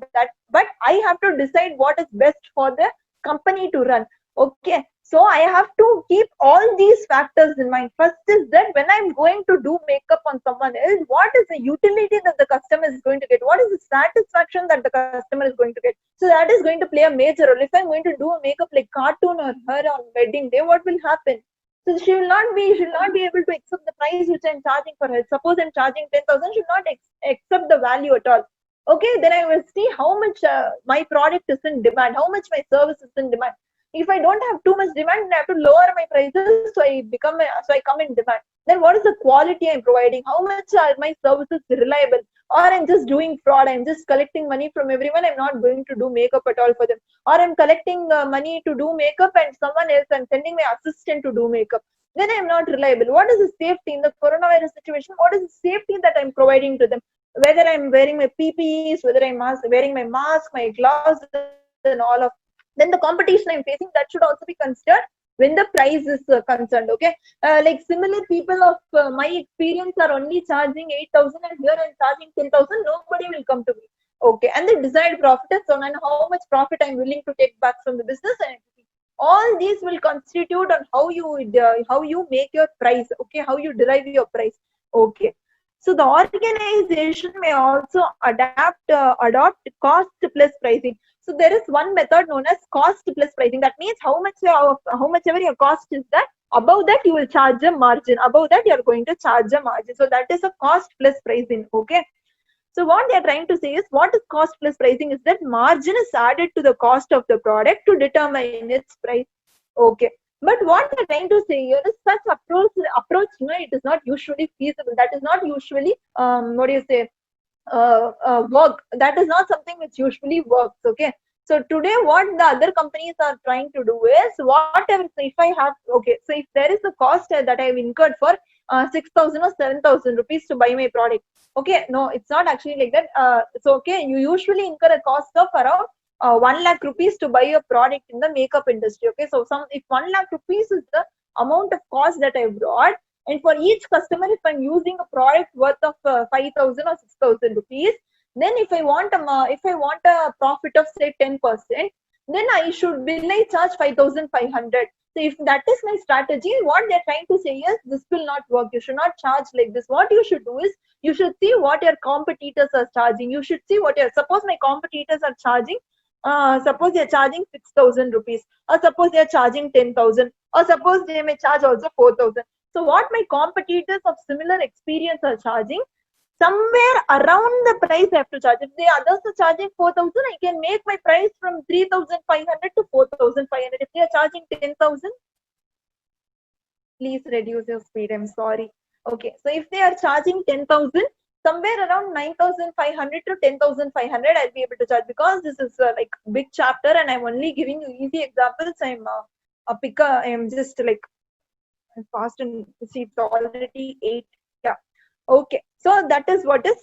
But I have to decide what is best for the company to run. Okay, so I have to keep all these factors in mind. First is that when I'm going to do makeup on someone else, what is the utility that the customer is going to get? What is the satisfaction that the customer is going to get? So that is going to play a major role. If I'm going to do a makeup like cartoon or her on wedding day, what will happen? So she will not be able to accept the price which I'm charging for her. Suppose I'm charging 10,000, she will not accept the value at all. Okay, then I will see how much my product is in demand, how much my service is in demand. If I don't have too much demand, I have to lower my prices, so I come in demand. Then what is the quality I'm providing? How much are my services reliable? Or I'm just doing fraud, I'm just collecting money from everyone, I'm not going to do makeup at all for them. Or I'm collecting money to do makeup and someone else, I'm sending my assistant to do makeup. Then I'm not reliable. What is the safety in the coronavirus situation? What is the safety that I'm providing to them? Whether I'm wearing my PPEs, whether I'm wearing my mask, my gloves, and all of. Then the competition I'm facing, that should also be considered when the price is concerned. Okay, like similar people of my experience are only charging 8,000, and here I'm charging 10,000. Nobody will come to me. Okay, and the desired profit is on, and how much profit I'm willing to take back from the business, and all these will constitute on how you make your price. Okay, how you derive your price. Okay, so the organization may also adopt cost plus pricing. So there is one method known as cost plus pricing. That means how much ever your cost is, that above that you will charge a margin. Above that you are going to charge a margin. So that is a cost plus pricing. Okay. So what they are trying to say is, what is cost plus pricing is that margin is added to the cost of the product to determine its price. Okay. But what they're trying to say here is, such approach, it is not usually feasible. That is not usually work. That is not something which usually works. Okay, So today, what the other companies are trying to do is whatever. So if I have, okay, so if there is a cost that I have incurred for 6,000 or 7,000 rupees to buy my product, okay, no, it's not actually like that. So okay, you usually incur a cost of around 1 lakh rupees to buy a product in the makeup industry. Okay, so if 1 lakh rupees is the amount of cost that I brought, and for each customer, if I'm using a product worth of 5,000 or 6,000 rupees, then if I want a profit of say 10%, then I should bill I charge 5,500. So if that is my strategy, what they're trying to say is this will not work. You should not charge like this. What you should do is you should see what your competitors are charging. You should see what your suppose my competitors are charging. Suppose they're charging 6,000 rupees, or suppose they're charging 10,000, or suppose they may charge also 4,000. So what my competitors of similar experience are charging, somewhere around the price I have to charge. If the others are charging 4,000, I can make my price from 3,500 to 4,500. If they are charging 10,000, please reduce your speed. I'm sorry. Okay, so if they are charging 10,000, somewhere around 9,500 to 10,500, I'll be able to charge, because this is like big chapter and I'm only giving you easy examples. I'm a picker. I'm just like fast and see it's already 8. Yeah. Okay, so that is what is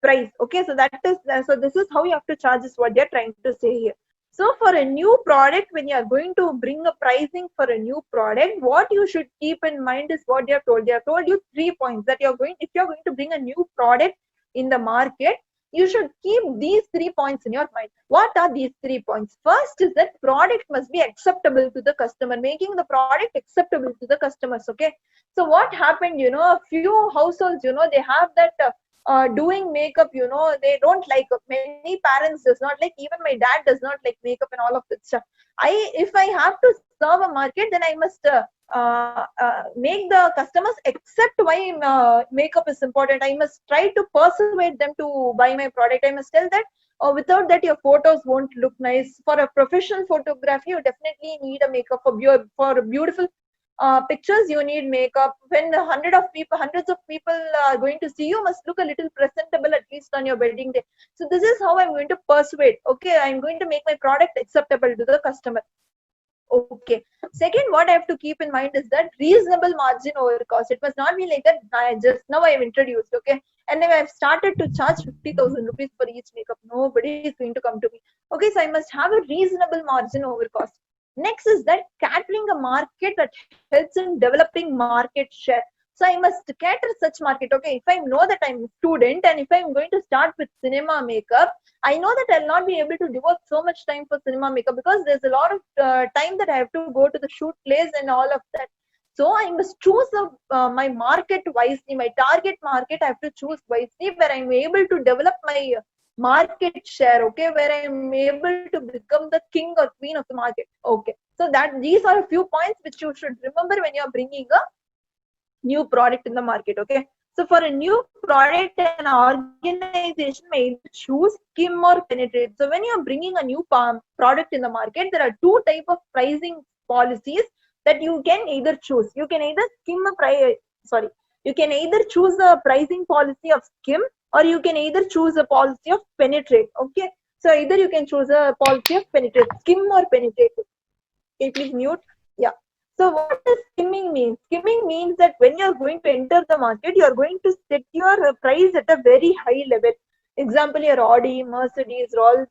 price. Okay, so that is so this is how you have to charge, is what they're trying to say here. So for a new product, when you are going to bring a pricing for a new product, what you should keep in mind is what they have told. They have told you 3 points that if you're going to bring a new product in the market, you should keep these 3 points in your mind. What are these 3 points? First is that product must be acceptable to the customer, making the product acceptable to the customers. Okay, so what happened, a few households, they have that doing makeup, they don't like, many parents does not like, even my dad does not like makeup and all of that stuff. If I have to serve a market, then I must make the customers accept why makeup is important. I must try to persuade them to buy my product. I must tell that without that your photos won't look nice. For a professional photography, you definitely need a makeup. For beautiful pictures, you need makeup. When hundreds of people are going to see you, must look a little presentable at least on your wedding day. So this is how I'm going to persuade. Okay, I'm going to make my product acceptable to the customer. Okay. Second, what I have to keep in mind is that reasonable margin over cost. It must not be like that. Just now I have introduced. Okay, and then I have started to charge 50,000 rupees for each makeup. Nobody is going to come to me. Okay, so I must have a reasonable margin over cost. Next is that catering a market that helps in developing market share. So I must cater such market. Okay, if I know that I'm a student and if I'm going to start with cinema makeup, I know that I'll not be able to devote so much time for cinema makeup, because there's a lot of time that I have to go to the shoot place and all of that. So I must choose my market wisely, my target market I have to choose wisely, where I'm able to develop my market share. Okay, where I'm able to become the king or queen of the market. Okay, so that these are a few points which you should remember when you're bringing a new product in the market. Okay, so for a new product, an organization may choose, skim or penetrate. So when you're bringing a new product in the market, there are 2 types of pricing policies that you can either choose. You can either you can either choose a pricing policy of skim, or you can either choose a policy of penetrate. Okay, so either you can choose a policy of penetrate, skim or penetrate. Okay, please mute. Yeah. So what does skimming mean? Skimming means that when you're going to enter the market, you're going to set your price at a very high level. Example, your Audi, Mercedes, Rolls,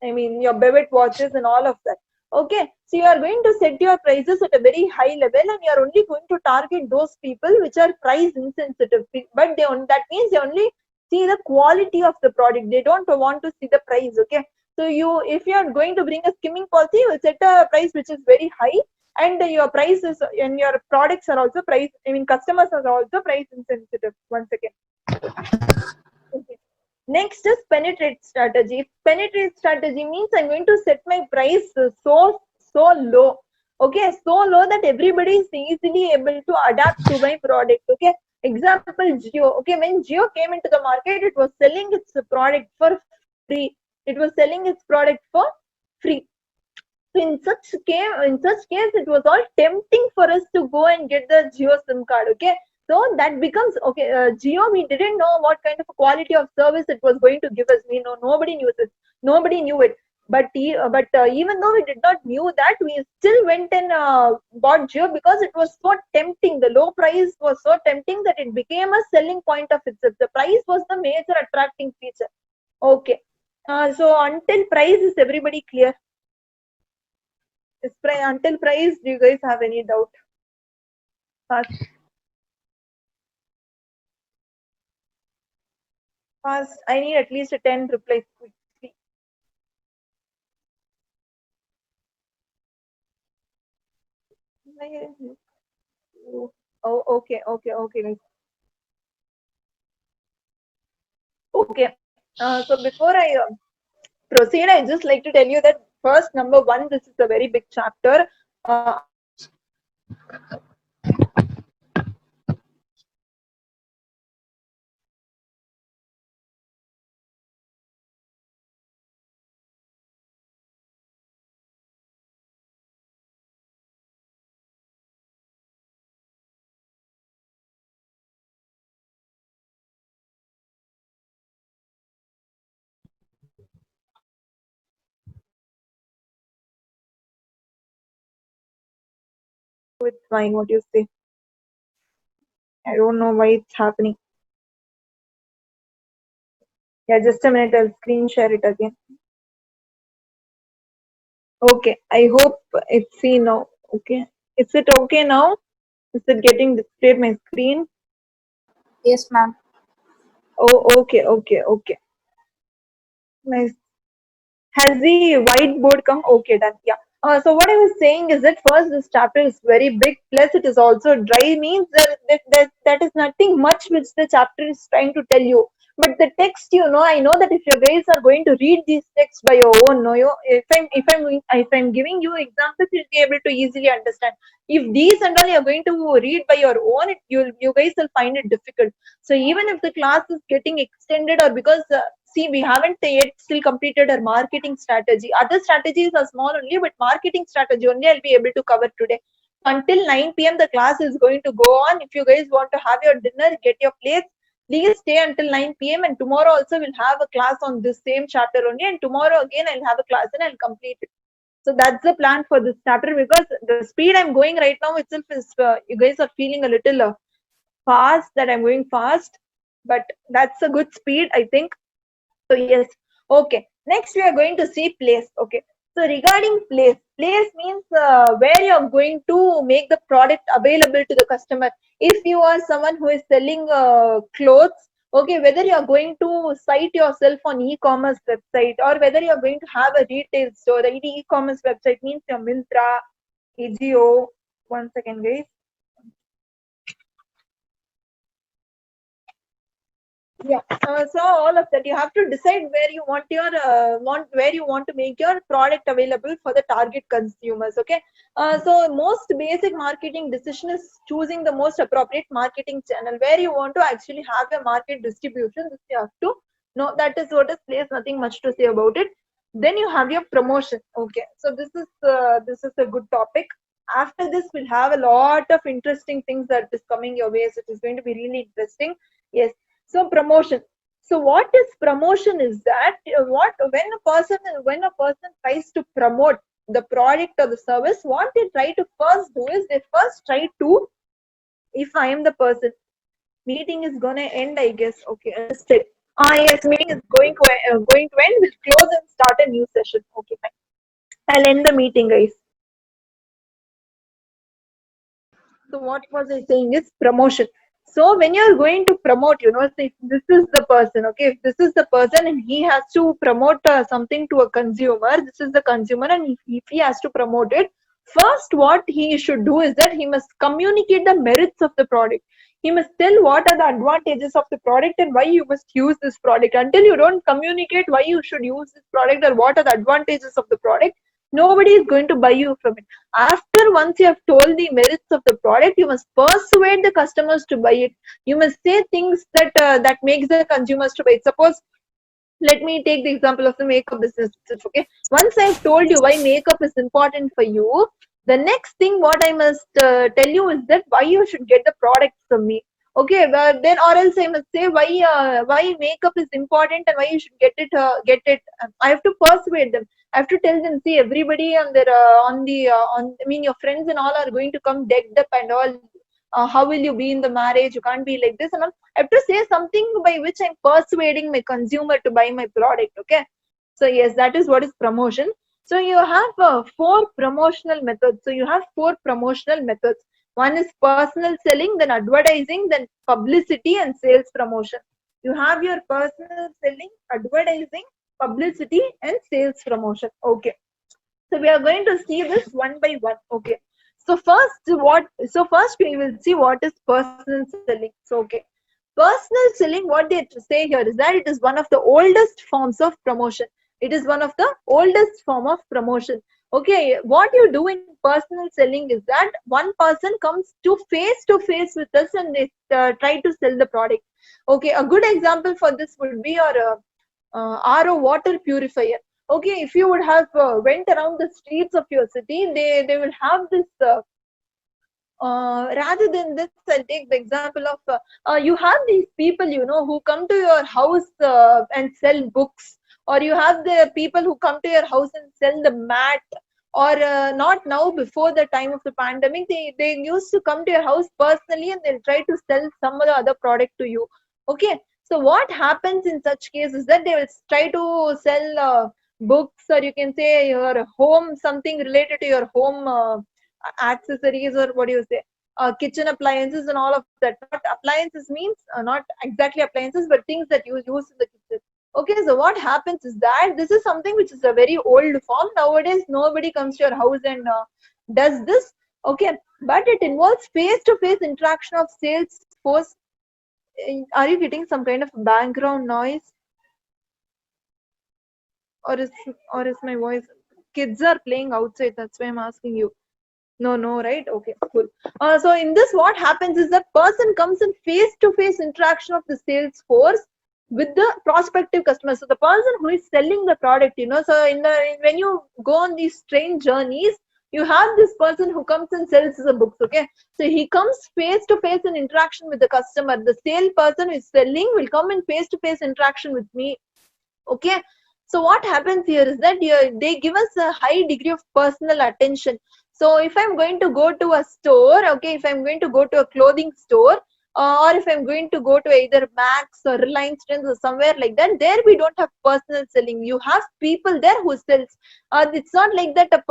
your Bevet watches and all of that. Okay, so you are going to set your prices at a very high level, and you are only going to target those people which are price insensitive. But that means they only see the quality of the product. They don't want to see the price. Okay, so if you are going to bring a skimming policy, you will set a price which is very high, and your prices and your products are also customers are also price insensitive. Once again. Okay. Next is penetrate strategy. Penetrate strategy means I'm going to set my price so low. Okay, so low that everybody is easily able to adapt to my product. Okay, example, Jio. Okay, when Jio came into the market, it was selling its product for free. It was selling its product for free. So in such case, it was all tempting for us to go and get the Jio SIM card. Okay, so that becomes okay. Jio, we didn't know what kind of quality of service it was going to give us. Nobody knew this. Nobody knew it. Even though we did not knew that, we still went and bought Jio because it was so tempting. The low price was so tempting that it became a selling point of itself. The price was the major attracting feature. Okay. So until price, is everybody clear? Until price, do you guys have any doubt? Fast. Fast. I need at least 10 replies quickly. Oh, okay, guys. Okay. So before I proceed, I just like to tell you that first, number one, this is a very big chapter. It's fine. What you say? I don't know why it's happening. Yeah, just a minute. I'll screen share it again. Okay. I hope it's seen now. Okay. Is it okay now? Is it getting displayed my screen? Yes, ma'am. Oh, okay. Nice. Has the whiteboard come? Okay, done. Yeah. So what I was saying is that first, this chapter is very big, plus it is also dry, means that is nothing much which the chapter is trying to tell you. But the text, I know that if you guys are going to read these texts by your own, if I'm giving you examples, you'll be able to easily understand. If these and all you're going to read by your own, you guys will find it difficult. So even if the class is getting extended, or because see, we haven't yet still completed our marketing strategy. Other strategies are small only, but marketing strategy only I'll be able to cover today. Until 9 p.m. the class is going to go on. If you guys want to have your dinner, get your plates, please stay until 9 p.m. and tomorrow also we'll have a class on this same chapter only, and tomorrow again I'll have a class and I'll complete it. So that's the plan for this chapter, because the speed I'm going right now itself is you guys are feeling a little fast, that I'm going fast, but that's a good speed, I think. So yes, okay. Next we are going to see place. Okay. So regarding place means where you are going to make the product available to the customer. If you are someone who is selling clothes, okay, whether you are going to site yourself on e-commerce website, or whether you are going to have a retail store. The e-commerce website means your Myntra, Ajio. One second, guys. Yeah. So all of that, you have to decide where you want your where you want to make your product available for the target consumers. Okay. So most basic marketing decision is choosing the most appropriate marketing channel where you want to actually have your market distribution. This you have to know. That is what is place. Nothing much to say about it. Then you have your promotion. Okay. So this is a good topic. After this, we'll have a lot of interesting things that is coming your way. So it is going to be really interesting. Yes. So promotion. So what is promotion is that when a person tries to promote the product or the service, what they try to first do is they first try to, if I am the person, meeting is gonna end, I guess. Okay, understood. Yes, meeting is going to end. We'll close and start a new session. Okay, fine. I'll end the meeting, guys. So what was I saying is promotion. So when you're going to promote, if this is the person, okay, if this is the person and he has to promote something to a consumer, this is the consumer, and if he has to promote it, first what he should do is that he must communicate the merits of the product. He must tell what are the advantages of the product and why you must use this product. Until you don't communicate why you should use this product or what are the advantages of the product, nobody is going to buy you from it. After once you have told the merits of the product, you must persuade the customers to buy it. You must say things that makes the consumers to buy it. Suppose, let me take the example of the makeup business. Okay, once I've told you why makeup is important for you, the next thing what I must tell you is that why you should get the product from me. Okay, but then or else I must say why makeup is important and why you should get it. I have to persuade them. I have to tell them, see, everybody on their I mean, your friends and all are going to come decked up and all. How will you be in the marriage? You can't be like this and all. I have to say something by which I'm persuading my consumer to buy my product. Okay. So yes, that is what is promotion. So you have 4 promotional methods. So you have 4 promotional methods. One is personal selling, then advertising, then publicity and sales promotion. You have your personal selling, advertising, publicity and sales promotion. Okay. So we are going to see this one by one. Okay. So first we will see what is personal selling. So okay. Personal selling, what they say here is that it is one of the oldest forms of promotion. It is one of the oldest form of promotion. Okay, what you do in personal selling is that one person comes to face with us and they try to sell the product. Okay, a good example for this would be your RO water purifier. Okay, if you would have went around the streets of your city, they will have this rather than this, I'll take the example of you have these people, you know, who come to your house and sell books, or you have the people who come to your house and sell the mat, or not now, before the time of the pandemic, they used to come to your house personally and they'll try to sell some other product to you. Okay, so what happens in such cases that they will try to sell books, or you can say your home, something related to your home accessories, or what do you say, kitchen appliances and all of that. Not appliances means not exactly appliances, but things that you use in the kitchen. Okay, so what happens is that this is something which is a very old form. Nowadays nobody comes to your house and does this. Okay, but it involves face-to-face interaction of sales force. Are you getting some kind of background noise, or is my voice? Kids are playing outside, that's why I'm asking you. No, right? Okay, cool. So in this, what happens is that person comes in face-to-face interaction of the sales force with the prospective customer. So the person who is selling the product, you know, so when you go on these train journeys, you have this person who comes and sells the books. Okay, so he comes face-to-face in interaction with the customer. The sale person who is selling will come in face-to-face interaction with me. Okay, so what happens here is that they give us a high degree of personal attention. So if I'm going to go to a store, okay, if I'm going to go to a clothing store, or if I'm going to go to either Max or Reliance Trends or somewhere like that, there we don't have personal selling. You have people there who sells. It's not like that a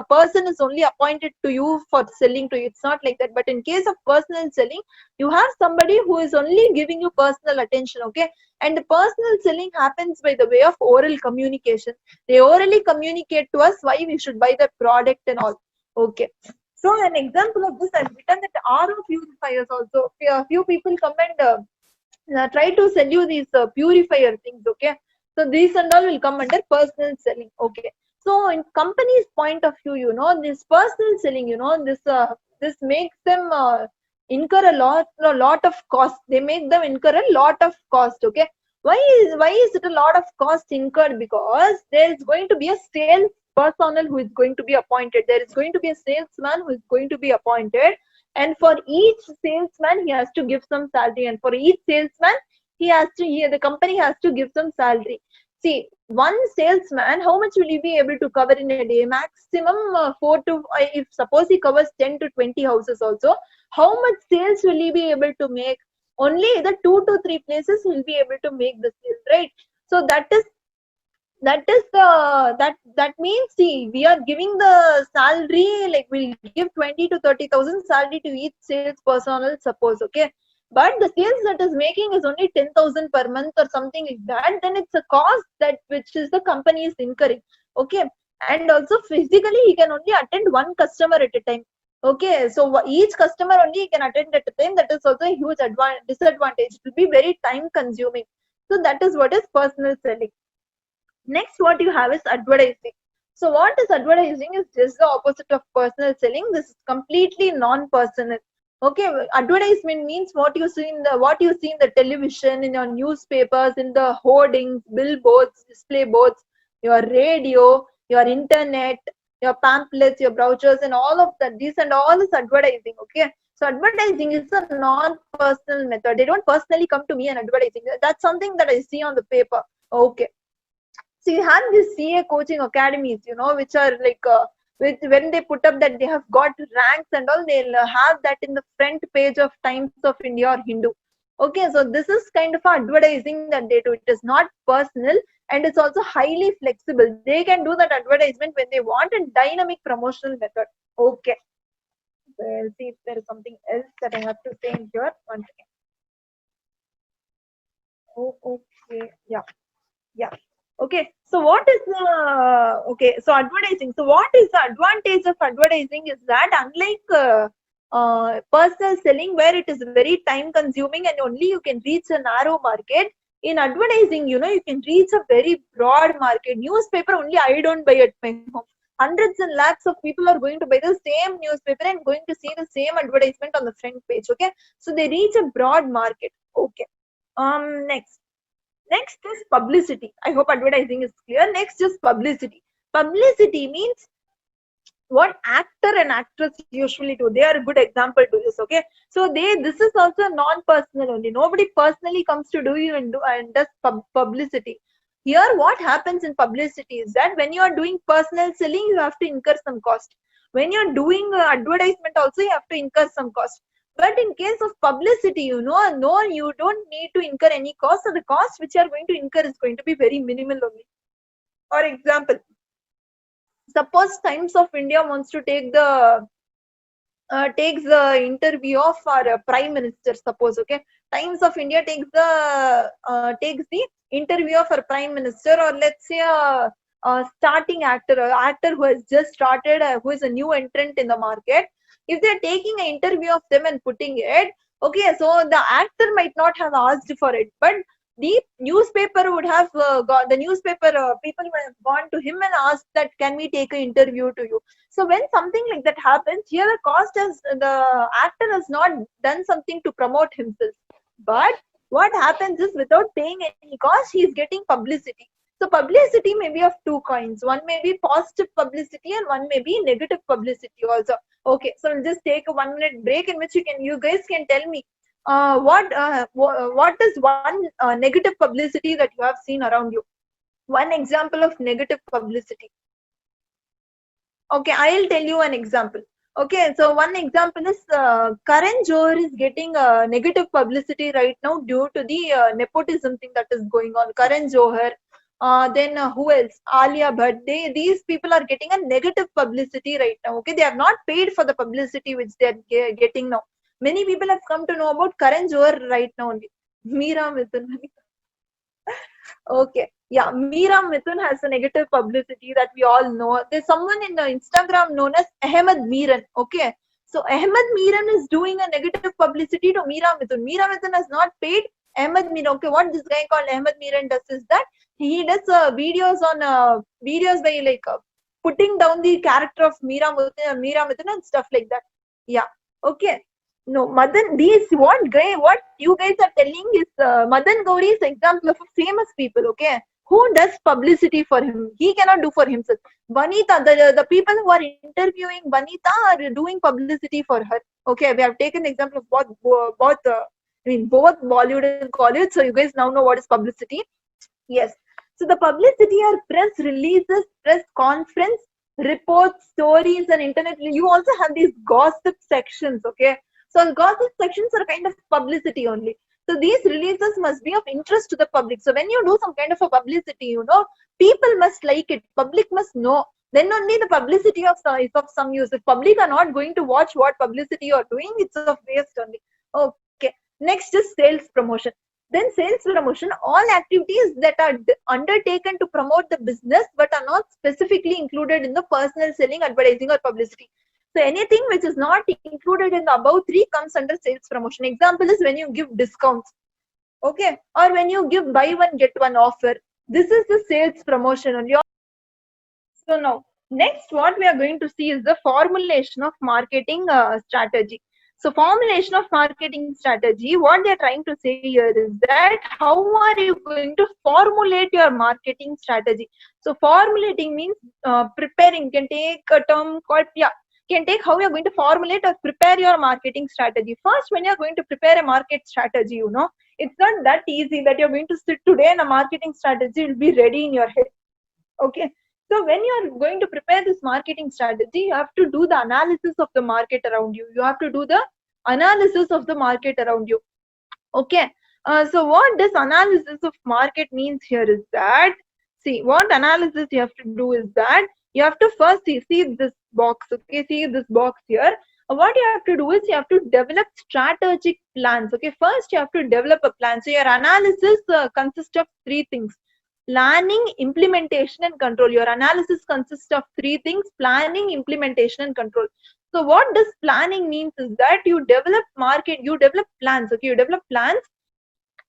person is only appointed to you for selling to you. It's not like that. But in case of personal selling, you have somebody who is only giving you personal attention. Okay, and the personal selling happens by the way of oral communication. They orally communicate to us why we should buy the product and all. Okay, so an example of this, I've written that RO purifiers also. A few people come and try to sell you these purifier things. Okay, so these and all will come under personal selling. Okay, so in company's point of view, you know, this personal selling, you know, this makes them incur a lot of cost. They make them incur a lot of cost. Okay, why is it a lot of cost incurred? Because there is going to be a sales personnel who is going to be appointed. There is going to be a salesman who is going to be appointed, and for each salesman he has to give some salary, and for each salesman the company has to give some salary. See, one salesman, how much will he be able to cover in a day? Maximum 4 to if suppose he covers 10 to 20 houses also, how much sales will he be able to make? Only the 2 to 3 places will be able to make the sales, right? So that means, see, we are giving the salary, like we'll give 20 to 30,000 salary to each sales personnel, suppose. Okay, but the sales that is making is only 10,000 per month or something like that. Then it's a cost that which is the company is incurring. Okay, and also physically he can only attend one customer at a time. Okay, so each customer only he can attend at a time. That is also a huge disadvantage. It will be very time consuming. So that is what is personal selling. Next, what you have is advertising. So what is advertising is just the opposite of personal selling. This is completely non-personal. Okay, advertisement means what you see in the television, in your newspapers, in the hoardings, billboards, display boards, your radio, your internet, your pamphlets, your brochures, and all of that. This and all is advertising. Okay, so advertising is a non-personal method. They don't personally come to me and advertising. That's something that I see on the paper. Okay. So you have these CA coaching academies, you know, which are like with when they put up that they have got ranks and all, they'll have that in the front page of Times of India or Hindu. Okay, so this is kind of advertising that they do. It is not personal and it's also highly flexible. They can do that advertisement when they want a dynamic promotional method. Okay. We'll see if there is something else that I have to say in here. One second. Oh, okay. Yeah. Okay. So what is the so advertising. So what is the advantage of advertising is that unlike personal selling where it is very time consuming and only you can reach a narrow market, in advertising, you know, you can reach a very broad market. Newspaper only I don't buy at my home. Hundreds and lakhs of people are going to buy the same newspaper and going to see the same advertisement on the front page. Okay, so they reach a broad market. Okay. Next is publicity. I hope advertising is clear. Next is publicity. Publicity means what actor and actress usually do. They are a good example to this. Okay, so this is also non-personal only. Nobody personally comes to do you and does publicity. Here, what happens in publicity is that when you are doing personal selling, you have to incur some cost. When you are doing advertisement, also you have to incur some cost. But in case of publicity, you know, no, you don't need to incur any cost. So the cost which you are going to incur is going to be very minimal only. For example, suppose Times of India wants to take the takes the interview of our Prime Minister. Suppose, okay, Times of India takes the interview of our Prime Minister, or let's say a starting actor, who has just started, who is a new entrant in the market. If they are taking an interview of them and putting it, okay, so the actor might not have asked for it, but the newspaper would have got the newspaper people would have gone to him and asked that, can we take an interview to you? So when something like that happens, here the cost is the actor has not done something to promote himself, but what happens is without paying any cost, he is getting publicity. So publicity may be of two kinds. One may be positive publicity and one may be negative publicity also. Okay, so we'll just take a 1 minute break in which you guys can tell me what is one negative publicity that you have seen around you? One example of negative publicity. Okay, I'll tell you an example. Okay, so one example is Karan Johar is getting negative publicity right now due to the nepotism thing that is going on. Karan Johar, then who else? Alia Bhatt. These people are getting a negative publicity right now. Okay, they have not paid for the publicity which they are getting now. Many people have come to know about Karan Johar right now only. Meera Mithun. Okay, yeah, Meera Mithun has a negative publicity that we all know. There's someone in the Instagram known as Ahmed Meeran. Okay, so Ahmed Meeran is doing a negative publicity to Meera Mithun. Meera Mithun has not paid Ahmed Meeran. Okay, what this guy called Ahmed Meeran does is that he does videos by like putting down the character of Meera Mithun and stuff like that. Yeah, okay. No, Madan, what you guys are telling is Madan Gauri is example of famous people, okay? Who does publicity for him? He cannot do for himself. Vanita, the people who are interviewing Vanita are doing publicity for her. Okay, we have taken the example of both Bollywood and Collywood, so you guys now know what is publicity. Yes. So the publicity are press releases, press conference, reports, stories, and internet. You also have these gossip sections, okay? So gossip sections are kind of publicity only. So these releases must be of interest to the public. So when you do some kind of a publicity, you know, people must like it. Public must know. Then only the publicity is of some use. If public are not going to watch what publicity you are doing, it's of waste only. Okay. Next is sales promotion. Then sales promotion, all activities that are undertaken to promote the business but are not specifically included in the personal selling, advertising or publicity. So anything which is not included in the above three comes under sales promotion. Example is when you give discounts, okay, or when you give buy one get one offer. This is the sales promotion only. So now, next what we are going to see is the formulation of marketing strategy. So formulation of marketing strategy, what they are trying to say here is that how are you going to formulate your marketing strategy? So formulating means preparing. You can take a term called can take how you're going to formulate or prepare your marketing strategy. First, when you're going to prepare a market strategy, you know, it's not that easy that you're going to sit today and a marketing strategy will be ready in your head. Okay. So when you are going to prepare this marketing strategy, you have to do the analysis of the market around you. You have to do the analysis of the market around you. Okay. So what this analysis of market means here is that, see, what analysis you have to do is that you have to first see this box. Okay, see this box here. What you have to do is you have to develop strategic plans. Okay, first you have to develop a plan. So your analysis consists of three things: planning, implementation, and control. Your analysis consists of three things: planning, implementation, and control. So what this planning means is that you develop plans. Okay, you develop plans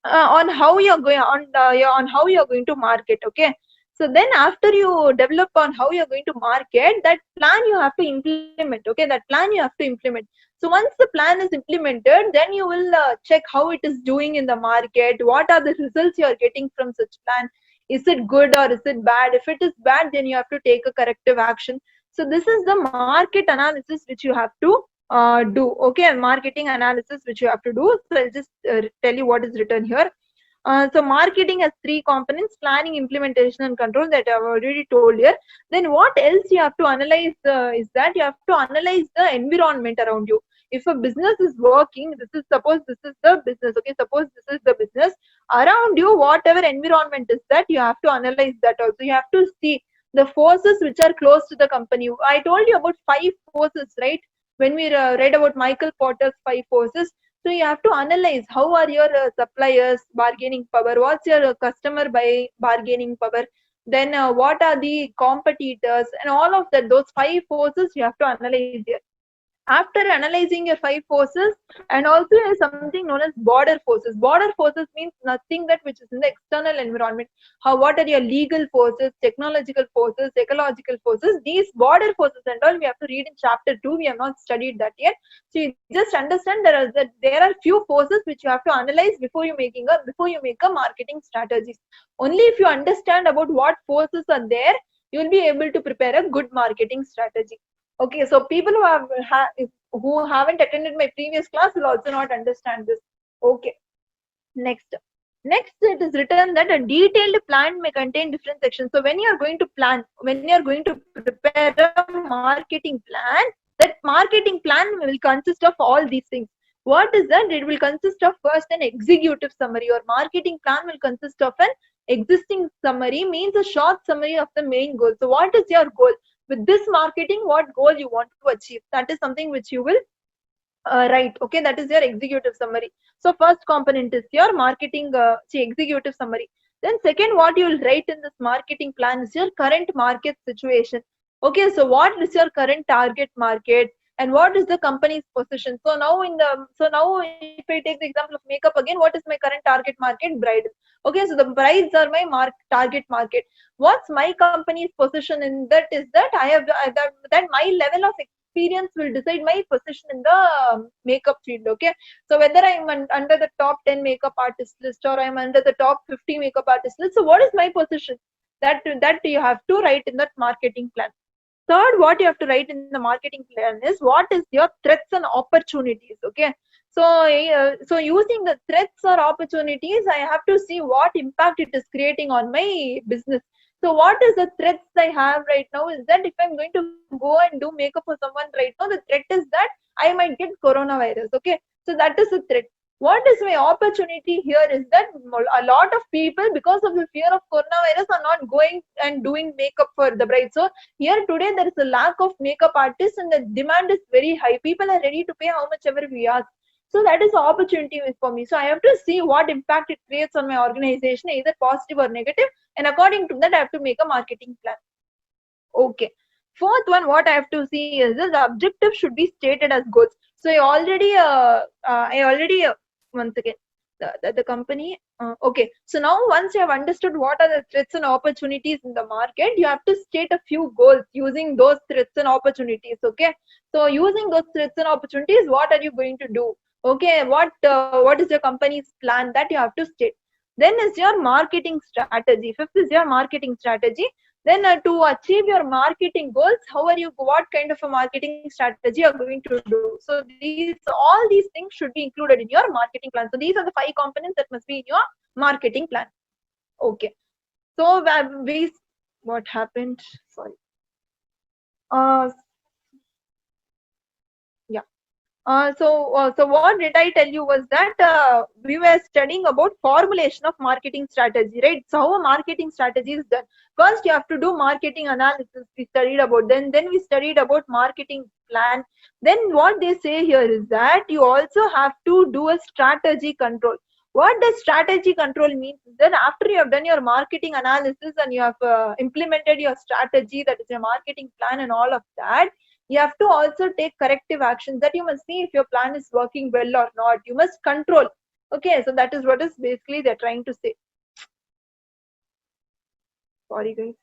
on how you're going on how you're going to market. Okay, so then after you develop on how you're going to market, that plan you have to implement. Okay, that plan you have to implement. So once the plan is implemented, then you will check how it is doing in the market, what are the results you are getting from such plan. Is it good or is it bad? If it is bad, then you have to take a corrective action. So this is the market analysis which you have to do. Okay, marketing analysis which you have to do. So I'll just tell you what is written here. So marketing has three components: planning, implementation, and control, that I've already told here. Then what else you have to analyze is that you have to analyze the environment around you. If a business is working, suppose this is the business. Okay, suppose this is the business. Around you, whatever environment is that, you have to analyze that also. You have to see the forces which are close to the company. I told you about 5 forces, right? When we read about Michael Porter's 5 forces. So you have to analyze how are your suppliers bargaining power, what's your customer by bargaining power, then what are the competitors, and all of that. Those 5 forces you have to analyze here. After analyzing your 5 forces, and also something known as border forces. Border forces means nothing that which is in the external environment. What are your legal forces, technological forces, ecological forces? These border forces and all we have to read in chapter 2. We have not studied that yet. So you just understand there are few forces which you have to analyze before you make a marketing strategies. Only if you understand about what forces are there, you will be able to prepare a good marketing strategy. Okay, so people who haven't attended my previous class will also not understand this. Okay, next it is written that a detailed plan may contain different sections. So when you are going to prepare a marketing plan, that marketing plan will consist of all these things. What is that? It will consist of first an executive summary. Your marketing plan will consist of an existing summary, means a short summary of the main goal. So what is your goal with this marketing? What goal you want to achieve? That is something which you will write. Okay, that is your executive summary. So first component is your marketing executive summary. Then second, what you will write in this marketing plan is your current market situation. Okay, so what is your current target market, and what is the company's position? So now if I take the example of makeup again, what is my current target market? Bridal. Okay, so the brides are my target market. What's my company's position in that is that I have that my level of experience will decide my position in the makeup field. Okay, so whether I'm under the top 10 makeup artist list or I'm under the top 50 makeup artist list, so what is my position? That you have to write in that marketing plan. Third, what you have to write in the marketing plan is what is your threats and opportunities. Okay, so using the threats or opportunities, I have to see what impact it is creating on my business. So what is the threats I have right now is that if I'm going to go and do makeup for someone right now, the threat is that I might get coronavirus. Okay, so that is the threat. What is my opportunity here is that a lot of people, because of the fear of coronavirus, are not going and doing makeup for the bride. So here today there is a lack of makeup artists and the demand is very high. People are ready to pay how much ever we ask. So that is the opportunity for me. So I have to see what impact it creates on my organization, either positive or negative, and according to that I have to make a marketing plan. Okay. Fourth one, what I have to see is the objective should be stated as goals. So I already once again the company. Okay, so now once you have understood what are the threats and opportunities in the market, you have to state a few goals using those threats and opportunities. Okay, so using those threats and opportunities, what are you going to do? Okay, what is your company's plan? That you have to state. Then is your marketing strategy. Fifth is your marketing strategy. Then to achieve your marketing goals, what kind of a marketing strategy you are going to do? So all these things should be included in your marketing plan. So these are the 5 components that must be in your marketing plan. Okay. So What happened? Sorry. Uh, yeah. So what did I tell you was that we were studying about formulation of marketing strategy, right? So how a marketing strategy is done. First, you have to do marketing analysis. We studied about. Then we studied about marketing plan. Then what they say here is that you also have to do a strategy control. What does strategy control mean? Then after you have done your marketing analysis and you have implemented your strategy, that is your marketing plan and all of that, you have to also take corrective actions, that you must see if your plan is working well or not. You must control. Okay, so that is what is basically they're trying to say. Sorry guys.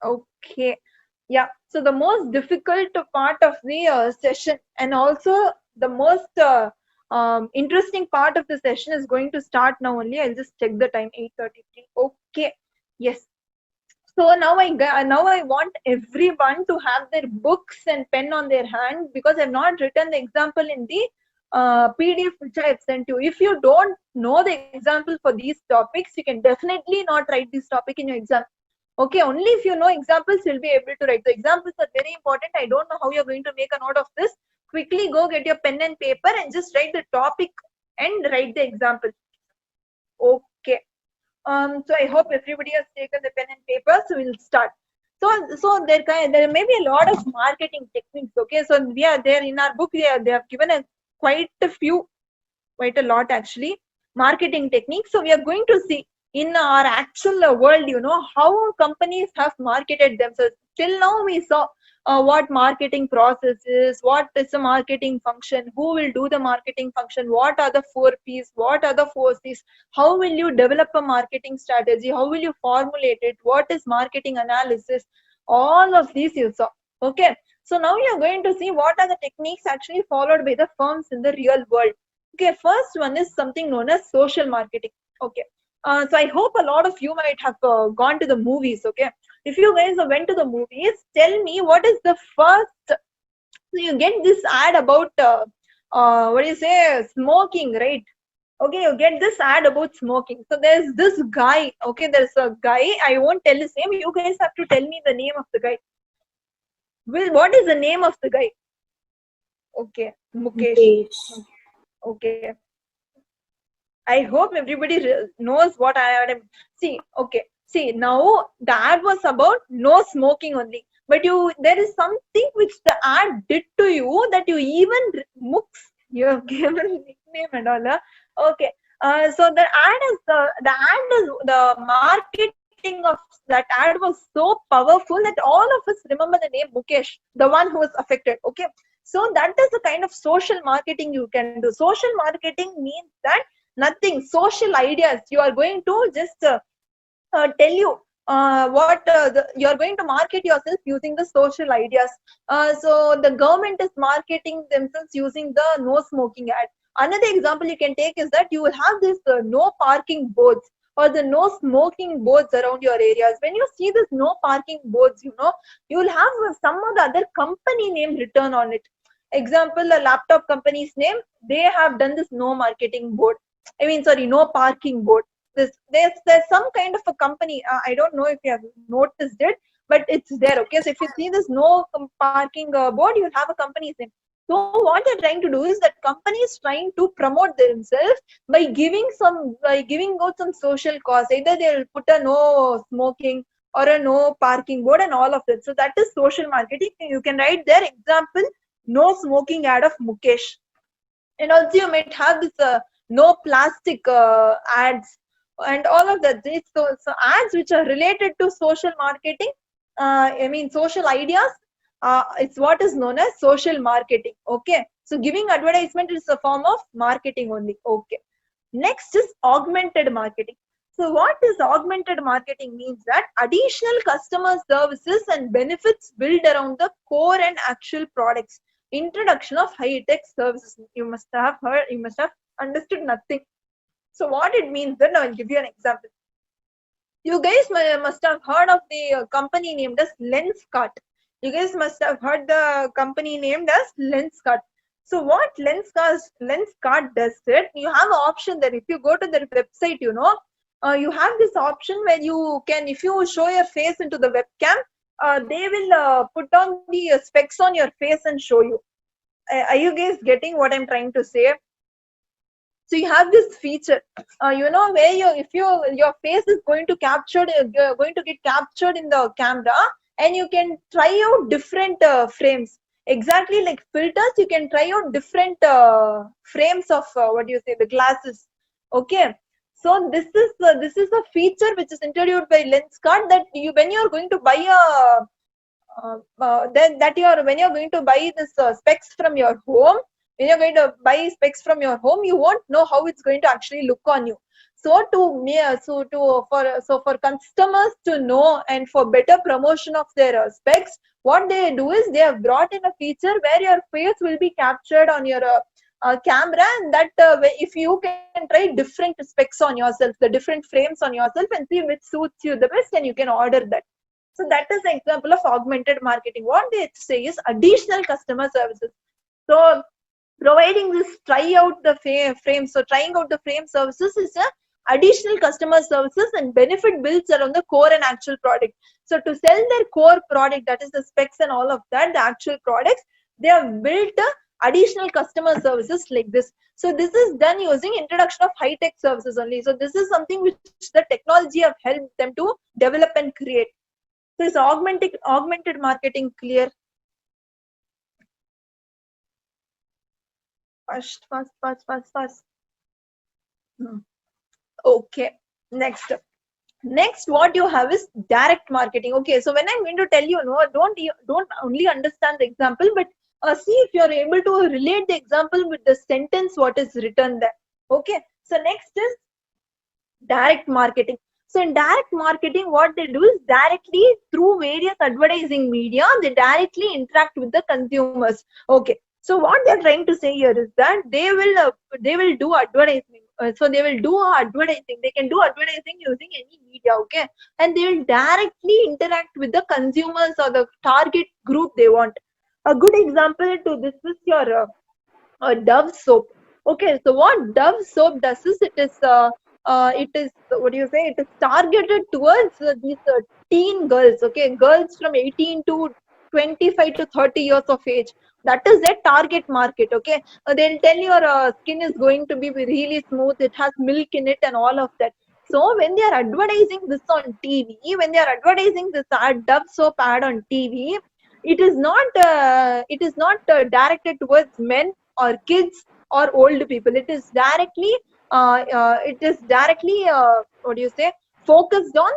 Okay. Yeah, so the most difficult part of the session, and also the most interesting part of the session, is going to start now only. I'll just check the time, 8:33. Okay, yes. So now I want everyone to have their books and pen on their hand, because I've not written the example in the PDF which I have sent you. If you don't know the example for these topics, you can definitely not write this topic in your exam. Okay, only if you know examples, you'll be able to write. The examples are very important. I don't know how you're going to make a note of this. Quickly go get your pen and paper and just write the topic and write the example. Okay. So I hope everybody has taken the pen and paper. So we'll start. So there may be a lot of marketing techniques. Okay, so we are there in our book. They have given quite a lot actually, marketing techniques. So we are going to see in our actual world, how companies have marketed themselves. Till now we saw what marketing process is, what is the marketing function, who will do the marketing function, what are the 4 P's, what are the 4 C's, how will you develop a marketing strategy, how will you formulate it, what is marketing analysis, all of these you saw. Okay, so now you are going to see what are the techniques actually followed by the firms in the real world. Okay, first one is something known as social marketing. Okay, so I hope a lot of you might have gone to the movies. Okay, if you guys went to the movies, tell me what is the first. So you get this ad about what do you say, smoking, right? Okay, you get this ad about smoking. So there's this guy. Okay, there's a guy. I won't tell his name. You guys have to tell me the name of the guy. Well, what is the name of the guy? Okay, Mukesh. Okay. I hope everybody knows what I am. See, okay. See, now the ad was about no smoking only. But there is something which the ad did to you that you even you have given nickname and all. Okay. So the marketing of that ad was so powerful that all of us remember the name Mukesh, the one who was affected. Okay. So that is the kind of social marketing you can do. Social marketing means that nothing, social ideas. You are going to just tell you you are going to market yourself using the social ideas. So the government is marketing themselves using the no smoking ad. Another example you can take is that you will have this no parking boards or the no smoking boards around your areas. When you see this no parking boards, you will have some of the other company name written on it. Example, a laptop company's name, they have done this no marketing board. No parking board. There's some kind of a company. I don't know if you have noticed it, but it's there. Okay, so if you see this no parking board, you'll have a company's name. So what they're trying to do is that company is trying to promote themselves by giving out some social cause. Either they'll put a no smoking or a no parking board and all of that. So that is social marketing. You can write their example, no smoking ad of Mukesh. And also you might have this no plastic ads and all of that. So ads which are related to social marketing, social ideas, it's what is known as social marketing. Okay, so giving advertisement is a form of marketing only. Okay, next is augmented marketing. So what is augmented marketing means that additional customer services and benefits built around the core and actual products. Introduction of high-tech services. You must have understood nothing. So what it means, then I'll give you an example. You guys must have heard of the company named as Lenskart. You guys must have heard the company named as Lenskart. So what Lenskart does it, you have an option that if you go to their website, you have this option where you can, if you show your face into the webcam, they will put on the specs on your face and show you. Are you guys getting what I'm trying to say? So you have this feature, where if your face is going to going to get captured in the camera, and you can try out different frames. Exactly like filters, you can try out different frames of what do you say, the glasses. Okay, so this is a feature which is introduced by Lenskart, that you, when you are going to buy a when you're going to buy this specs from your home, when you're going to buy specs from your home, you won't know how it's going to actually look on you. So for customers to know, and for better promotion of their specs, what they do is they have brought in a feature where your face will be captured on your camera, and that if you can try different specs on yourself, the different frames on yourself, and see which suits you the best, and you can order that. So that is an example of augmented marketing. What they say is additional customer services. So providing this try out the frame, so trying out the frame services is a additional customer services and benefit builds around the core and actual product. So to sell their core product, that is the specs and all of that, the actual products, they have built additional customer services like this. So this is done using introduction of high-tech services only. So this is something which the technology have helped them to develop and create. So is augmented marketing clear? Fast. Okay. Next, what you have is direct marketing. Okay, so when I'm going to tell you, don't only understand the example, but see if you're able to relate the example with the sentence what is written there. Okay, so next is direct marketing. So in direct marketing, what they do is directly through various advertising media, they directly interact with the consumers. Okay, so what they're trying to say here is that they will do advertising. So they will do advertising. They can do advertising using any media. Okay, and they will directly interact with the consumers or the target group they want. A good example to this is your Dove soap. Okay, so what Dove soap does is it is what do you say? It is targeted towards these teen girls. Okay, girls from 18 to 25 to 30 years of age. That is their target market. Okay, they'll tell your skin is going to be really smooth. It has milk in it and all of that. So when they are advertising this on TV, when they are advertising this Dove soap ad on TV, it is not directed towards men or kids or old people. It is directly what do you say, focused on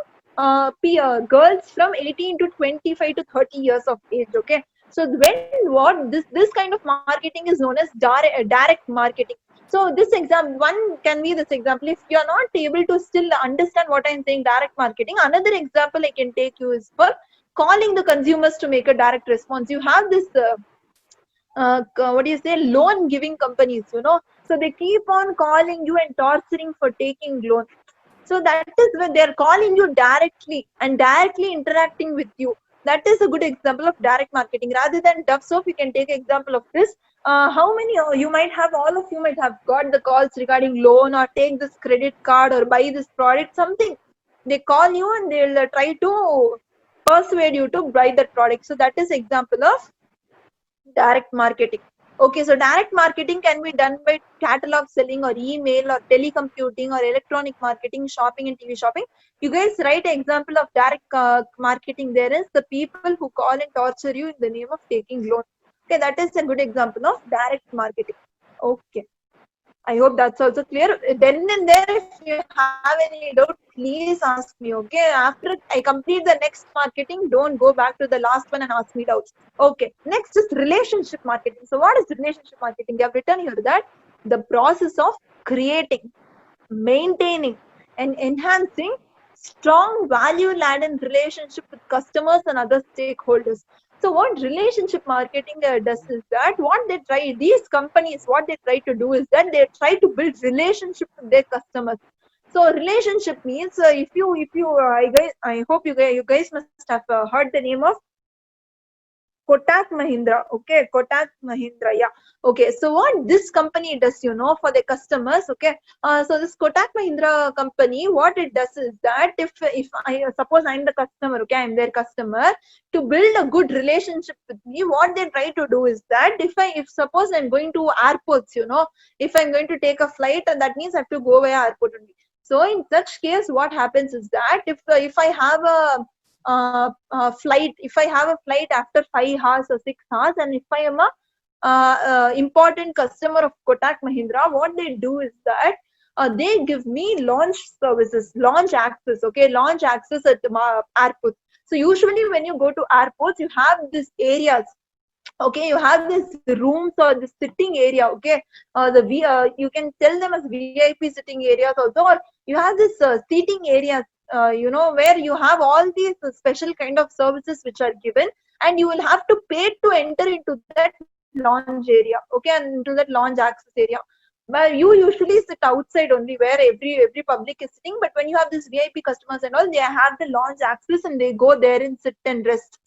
girls from 18 to 25 to 30 years of age. Okay, so when this kind of marketing is known as direct marketing. So this example, one can be this example. If you are not able to still understand what I'm saying, direct marketing, another example I can take you is for calling the consumers to make a direct response. You have this what do you say, loan giving companies, so they keep on calling you and torturing for taking loan. So that is when they're calling you directly and directly interacting with you. That is a good example of direct marketing. Rather than Dove soap, you can take example of this. How many you might have, all of you might have got the calls regarding loan or take this credit card or buy this product, something. They call you and they'll try to persuade you to buy that product. So that is example of direct marketing. Okay, so direct marketing can be done by catalog selling or email or telecommuting or electronic marketing, shopping and TV shopping. You guys write an example of direct marketing. There is the people who call and torture you in the name of taking loan. Okay, that is a good example of direct marketing. Okay, I hope that's also clear. Then and there, if you have any doubt, please ask me. Okay, after I complete the next marketing, don't go back to the last one and ask me doubts. Okay, next is relationship marketing. So what is relationship marketing? They have written here that the process of creating, maintaining and enhancing strong value-laden relationship with customers and other stakeholders. So what relationship marketing does is that these companies, what they try to do is that they try to build relationship with their customers. So relationship means I hope you guys must have heard the name of Kotak Mahindra. Okay, Kotak Mahindra. Yeah. Okay. So what this company does, for the customers. Okay. So this Kotak Mahindra company, what it does is that if I suppose I'm the customer, okay, I'm their customer, to build a good relationship with me, what they try to do is that if suppose I'm going to airports, if I'm going to take a flight, and that means I have to go via airport only. So in such case, what happens is that if I have flight, if I have a flight after 5 hours or 6 hours, and if I am a important customer of Kotak Mahindra, what they do is that they give me launch services, launch access. Okay, launch access at airports. So usually when you go to airports, you have these areas. Okay, you have this rooms or the sitting area. Okay, you can tell them as VIP sitting areas also, or you have this seating areas. Where you have all these special kind of services which are given, and you will have to pay to enter into that launch area. Okay, and into that launch access area. But you usually sit outside only, where every public is sitting. But when you have this VIP customers and all, they have the launch access and they go there and sit and rest.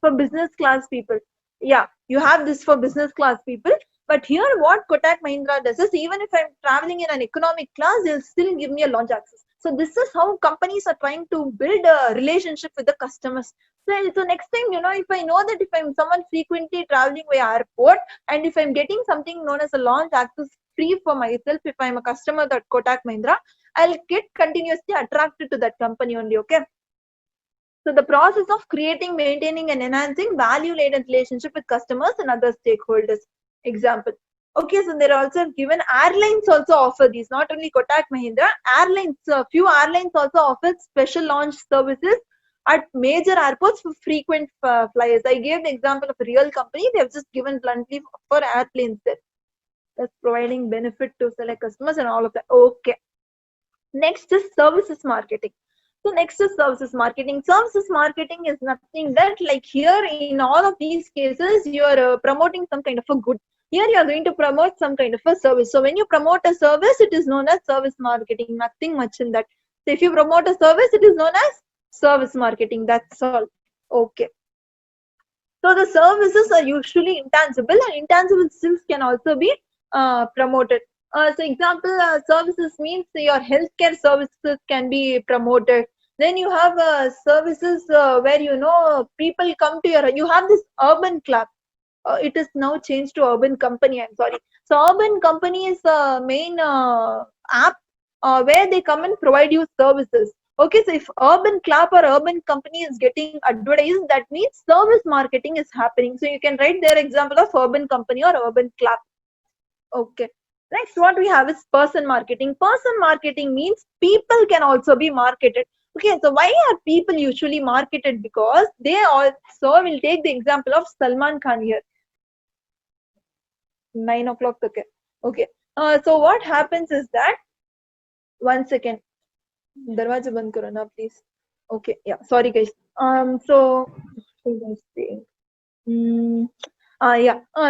For business class people, yeah, you have this for business class people. But here what Kotak Mahindra does is, even if I'm traveling in an economic class, they'll still give me a launch access. So this is how companies are trying to build a relationship with the customers. So next time, if I know that if I'm someone frequently traveling via airport, and if I'm getting something known as a launch access free for myself, if I'm a customer at Kotak Mahindra, I'll get continuously attracted to that company only. Okay. So the process of creating, maintaining, and enhancing value-laden relationship with customers and other stakeholders. Example. Okay, so they're also given. Airlines also offer these. Not only Kotak Mahindra, airlines. Few airlines also offer special launch services at major airports for frequent flyers. I gave the example of a real company. They have just given bluntly for airplanes there. That's providing benefit to select customers and all of that. Okay. Next is services marketing. So next is services marketing. Services marketing is nothing that, like here in all of these cases, you are promoting some kind of a good. Here you are going to promote some kind of a service. So when you promote a service, it is known as service marketing. Nothing much in that. So if you promote a service, it is known as service marketing. That's all. Okay. So the services are usually intangible, and intangible skills can also be promoted. So example, services means your healthcare services can be promoted. Then you have services where people come to you have this urban club. It is now changed to urban company. I'm sorry. So urban company is the main app where they come and provide you services. Okay, so if urban club or urban company is getting advertised, that means service marketing is happening. So you can write their example of urban company or urban club. Okay. Next, what we have is person marketing. Person marketing means people can also be marketed. Okay, so why are people usually marketed? Because they also, will take the example of Salman Khan here. 9 o'clock. Okay. Okay. So what happens is that, 1 second. Darwaja band karo na, please. Okay. Yeah. Sorry, guys. So,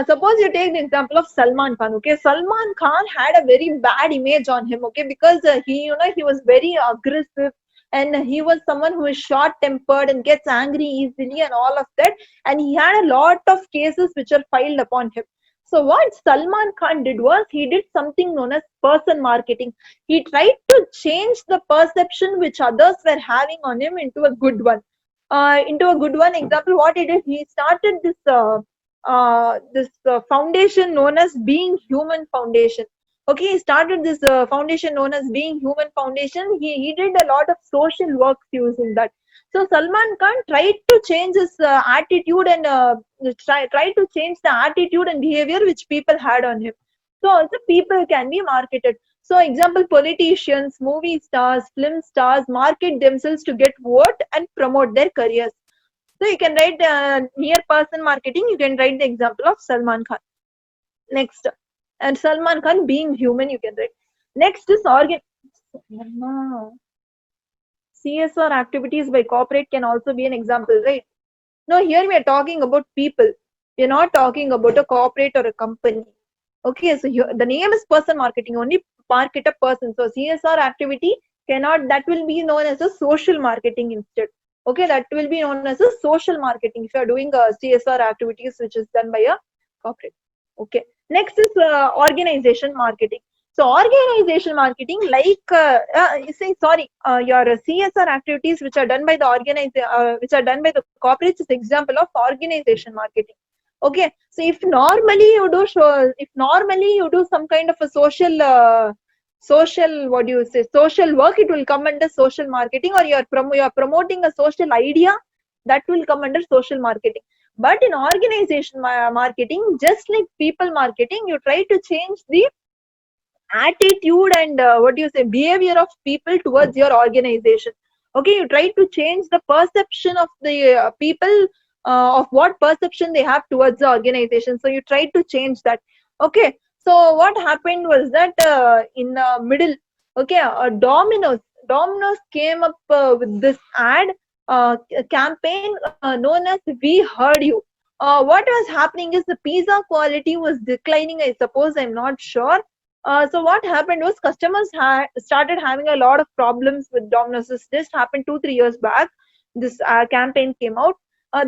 suppose you take the example of Salman Khan. Okay, Salman Khan had a very bad image on him. Okay, because he was very aggressive, and he was someone who is short-tempered and gets angry easily and all of that. And he had a lot of cases which are filed upon him. So what Salman Khan did was, he did something known as person marketing. He tried to change the perception which others were having on him into a good one. Example, what he did, he started this foundation known as Being Human Foundation. Okay, he started this foundation known as Being Human Foundation. He did a lot of social work using that. So Salman Khan tried to change his attitude and tried to change the attitude and behavior which people had on him. So also people can be marketed. So example, politicians, movie stars, film stars market themselves to get vote and promote their careers. So you can write near person marketing, you can write the example of Salman Khan. Next, and Salman Khan Being Human, you can write. Next is CSR activities by corporate can also be an example, right? No, here we are talking about people. We are not talking about a corporate or a company. Okay, so here, the name is person marketing, only market a person. So CSR activity that will be known as a social marketing instead. Okay, that will be known as a social marketing if you are doing CSR activities which is done by a corporate. Okay, next is organization marketing. So organization marketing, like your CSR activities which are done by the which are done by the corporates is example of organization marketing. Okay, so if normally you do some kind of a social, what do you say, social work, it will come under social marketing, or you're promoting a social idea, that will come under social marketing. But in organization marketing, just like people marketing, you try to change the attitude and what do you say, behavior of people towards your organization. Okay, you try to change the perception of the people, of what perception they have towards the organization, so you try to change that. Okay, so what happened was that in the middle, okay, Domino's came up with this ad campaign known as We Heard You. What was happening is the pizza quality was declining, I suppose, I'm not sure. So what happened was customers started having a lot of problems with Domino's. This just happened 2-3 years back. This campaign came out.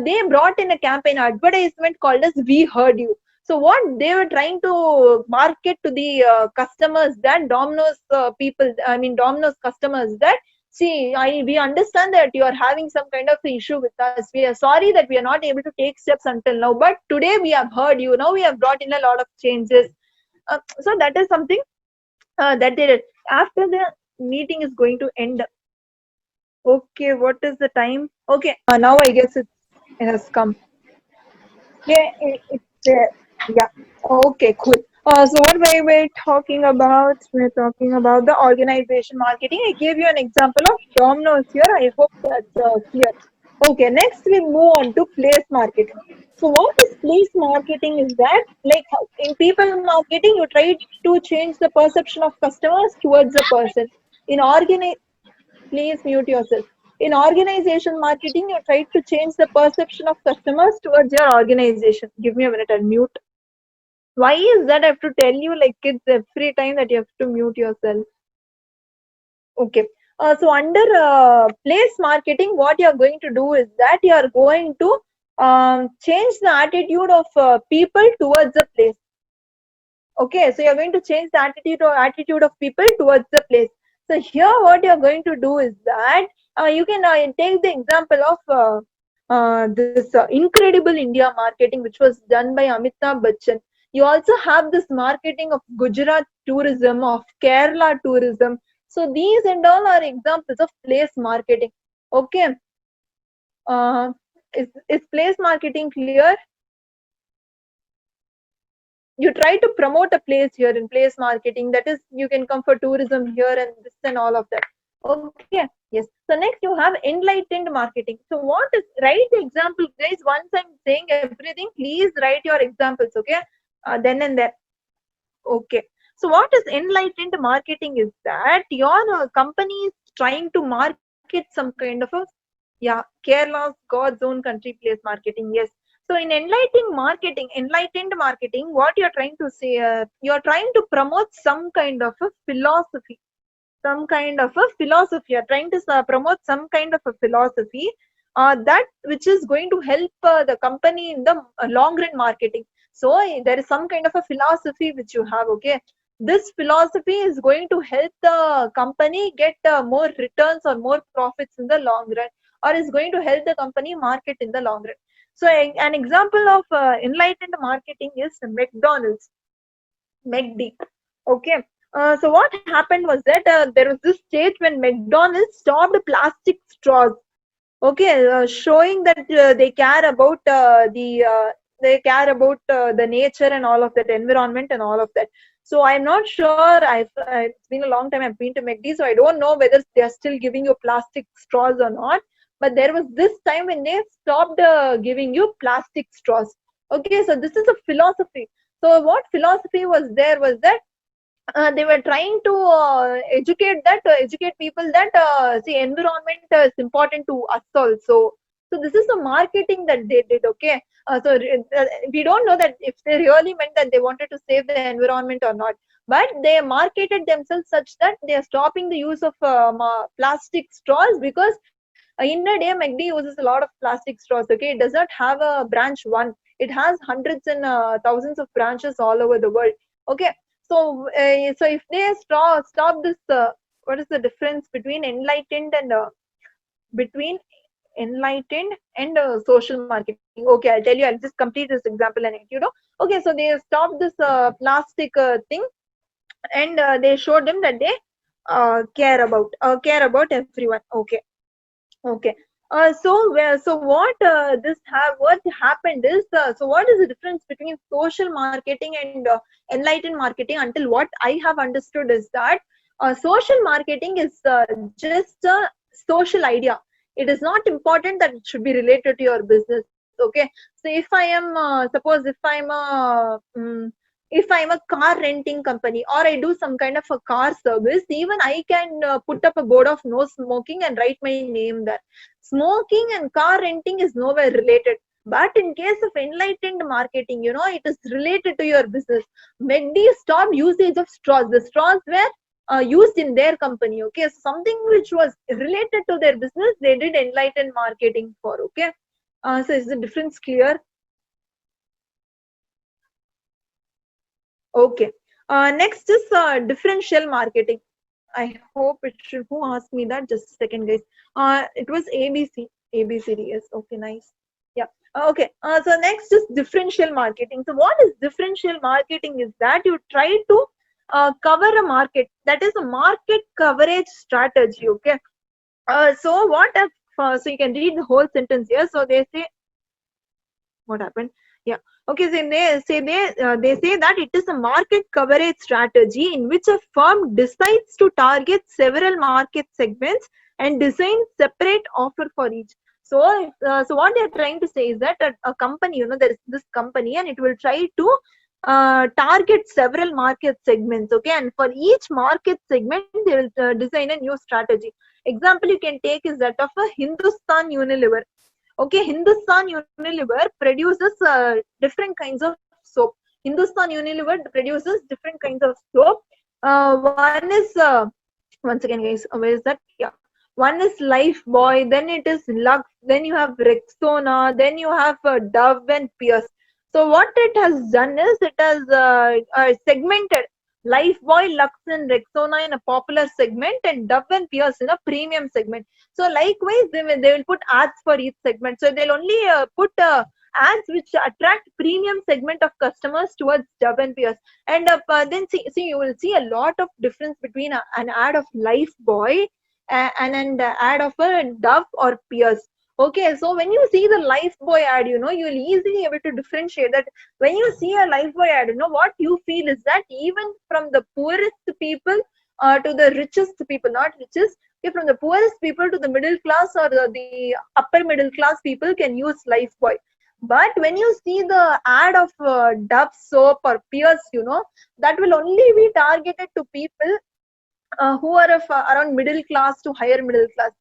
They brought in a campaign advertisement called as We Heard You. So what they were trying to market to the customers, that Domino's Domino's customers, that see, we understand that you are having some kind of issue with us. We are sorry that we are not able to take steps until now, but today we have heard you. Now we have brought in a lot of changes. So that is something that they did. After the meeting is going to end. Okay, what is the time? Okay, now I guess it has come. Yeah, it's yeah. Okay, cool. So what we talking about? We're talking about the organization marketing. I gave you an example of Domino's here. I hope that's clear. Okay, next we move on to place marketing. So what is place marketing is that, like in people marketing, you try to change the perception of customers towards a person. In please mute yourself. In organization marketing, you try to change the perception of customers towards your organization. Give me a minute, I'll mute. Why is that I have to tell you like kids every time that you have to mute yourself? Okay. So under place marketing, what you are going to do is that you are going to change the attitude of people towards the place. Okay, so you're going to change the attitude of people towards the place. So here what you're going to do is that you can take the example of this Incredible India marketing, which was done by Amitabh Bachchan. You also have this marketing of Gujarat tourism, of Kerala tourism. So these and all are examples of place marketing. Okay. Is place marketing clear? You try to promote a place here in place marketing, that is, you can come for tourism here and this and all of that. Okay, yes. So next you have enlightened marketing. So what is, write the example, guys. Once I'm saying everything, please write your examples. Okay, then and there. Okay, so what is enlightened marketing is that your company is trying to market some kind of a, yeah, Kerala's God's own country place marketing. Yes. So in enlightened marketing, what you're trying to say, you're trying to promote some kind of a philosophy. Some kind of a philosophy. You're trying to promote some kind of a philosophy that which is going to help the company in the long run marketing. So there is some kind of a philosophy which you have. Okay, this philosophy is going to help the company get more returns or more profits in the long run, or is going to help the company market in the long run. So an example of enlightened marketing is McDonald's, McD. Okay. So what happened was that there was this stage when McDonald's stopped plastic straws. Okay, showing that they care about the nature and all of that, environment and all of that. So I'm not sure. It's been a long time I've been to McD, so I don't know whether they are still giving you plastic straws or not. But there was this time when they stopped giving you plastic straws. Okay, so this is a philosophy. So what philosophy was there was that they were trying to educate people that see, environment is important to us also. So this is the marketing that they did. Okay, we don't know that if they really meant that they wanted to save the environment or not, but they marketed themselves such that they are stopping the use of plastic straws, because In a day, McD uses a lot of plastic straws. Okay, it does not have a branch one. It has hundreds and thousands of branches all over the world. Okay, so if they stop this, what is the difference between enlightened and social marketing? Okay, I'll tell you. I'll just complete this example and okay, so they stopped this plastic thing, and they showed them that they care about everyone. Okay. So what happened is, so what is the difference between social marketing and enlightened marketing? Until what I have understood is that social marketing is just a social idea. It is not important that it should be related to your business. Okay, so if I am suppose if I'm a car renting company, or I do some kind of a car service, even I can put up a board of no smoking and write my name there. Smoking and car renting is nowhere related. But in case of enlightened marketing, it is related to your business. McD stopped usage of straws. The straws were used in their company. Okay, so something which was related to their business, they did enlightened marketing for. Okay, so is the difference clear? Okay. Next is differential marketing. I hope it should. Who asked me that? Just a second, guys. It was ABC. ABCD. Yes. Okay. Nice. Yeah. Okay. So next is differential marketing. So what is differential marketing? Is that you try to cover a market. That is a market coverage strategy. Okay. So what if? So you can read the whole sentence here. So they say, what happened? Yeah. Okay, so they say that it is a market coverage strategy in which a firm decides to target several market segments and design separate offer for each. So so what they are trying to say is that a company, there is this company, and it will try to target several market segments. Okay, and for each market segment they will design a new strategy. Example you can take is that of a Hindustan Unilever. Okay, Hindustan Unilever produces different kinds of soap. Hindustan Unilever produces different kinds of soap. One is, once again, guys, where is that? Yeah. One is Lifebuoy, then it is Lux, then you have Rexona, then you have Dove and Pierce. So what it has done is it has segmented Lifebuoy, Lux, and Rexona in a popular segment, and Dove and Pierce in a premium segment. So likewise, they will put ads for each segment. So they'll only put ads which attract premium segment of customers towards Dove and Pierce. And then see, you will see a lot of difference between an ad of Lifebuoy and an ad of a Dove or Pierce. Okay, so when you see the Lifebuoy ad, you'll easily able to differentiate that. When you see a Lifebuoy ad, what you feel is that even from the poorest people to the richest people, not richest, from the poorest people to the middle class or the upper middle class people can use Lifebuoy. But when you see the ad of Dove soap or Pierce, that will only be targeted to people who are of around middle class to higher middle class.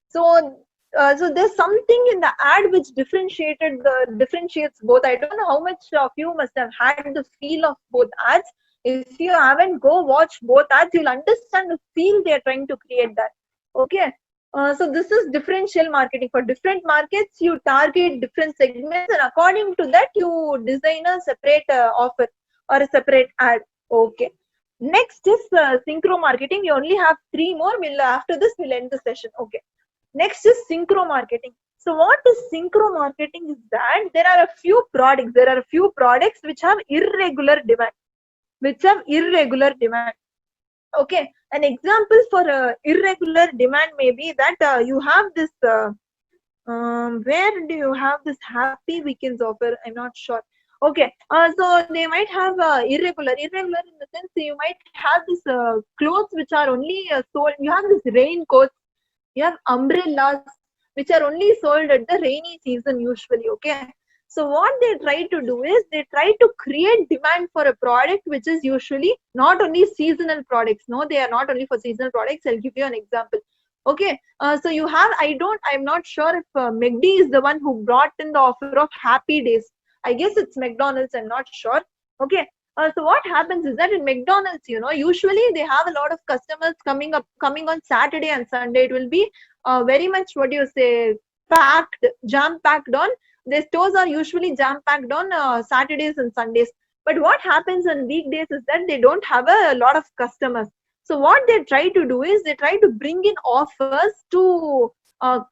So there's something in the ad which differentiates both. I don't know how much of you must have had the feel of both ads. If you haven't, go watch both ads. You'll understand the feel they're trying to create that. Okay. So this is differential marketing. For different markets, you target different segments, and according to that, you design a separate offer or a separate ad. Okay. Next is synchro marketing. We only have 3 more. After this, we'll end the session. Okay. Next is synchro marketing. So what is synchro marketing is that there are a few products which have irregular demand. Okay, an example for irregular demand may be that you have this where do you have this Happy Weekends offer? I'm not sure. Okay, so they might have irregular in the sense you might have this clothes which are only sold. You have this raincoats, you have umbrellas which are only sold at the rainy season usually. Okay, so what they try to do is they try to create demand for a product which is usually not only seasonal products. No, they are not only for seasonal products. I'll give you an example. Okay, so you have, I'm not sure if McD is the one who brought in the offer of Happy Days. I guess it's McDonald's, I'm not sure. Okay, so what happens is that in McDonald's, usually they have a lot of customers coming on Saturday and Sunday. It will be very much, what do you say, packed, jam packed on. Their stores are usually jam packed on Saturdays and Sundays. But what happens on weekdays is that they don't have a lot of customers. So what they try to do is they try to bring in offers to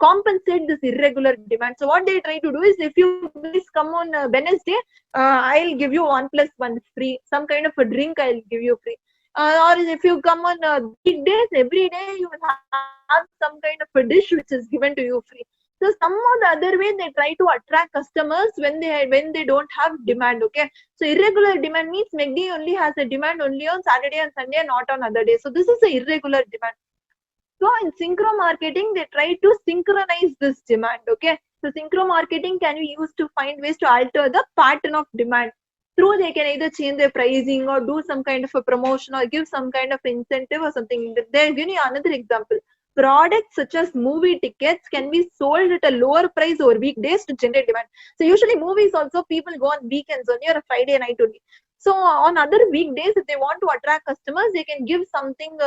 compensate this irregular demand. So what they try to do is, if you please come on Wednesday, I'll give you 1+1 free. Some kind of a drink I'll give you free. Or if you come on weekdays, every day you will have some kind of a dish which is given to you free. So some or the other way they try to attract customers when they don't have demand. Okay, so irregular demand means McD only has a demand only on Saturday and Sunday, not on other days. So this is a irregular demand. So in synchro marketing, they try to synchronize this demand. Okay, so synchro marketing can be used to find ways to alter the pattern of demand. Through they can either change their pricing or do some kind of a promotion or give some kind of incentive or something. They'll give you another example. Products such as movie tickets can be sold at a lower price over weekdays to generate demand. So usually movies also people go on weekends only or a Friday night only. So on other weekdays, if they want to attract customers, they can give something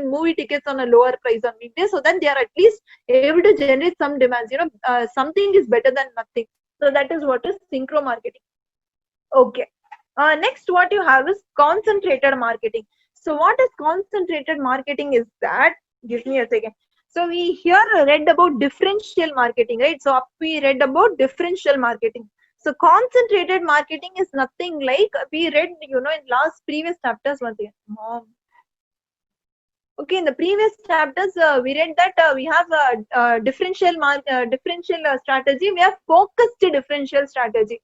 movie tickets on a lower price on weekdays, so that they are at least able to generate some demands. Something is better than nothing. So that is what is synchro marketing. Okay. Next, what you have is concentrated marketing. So what is concentrated marketing is that, give me a second. So we here read about differential marketing, right? So up we read about differential marketing. So concentrated marketing is nothing like we read, in last previous chapters. Once again, Mom. Okay, in the previous chapters, we read that we have a differential strategy. We have focused differential strategy.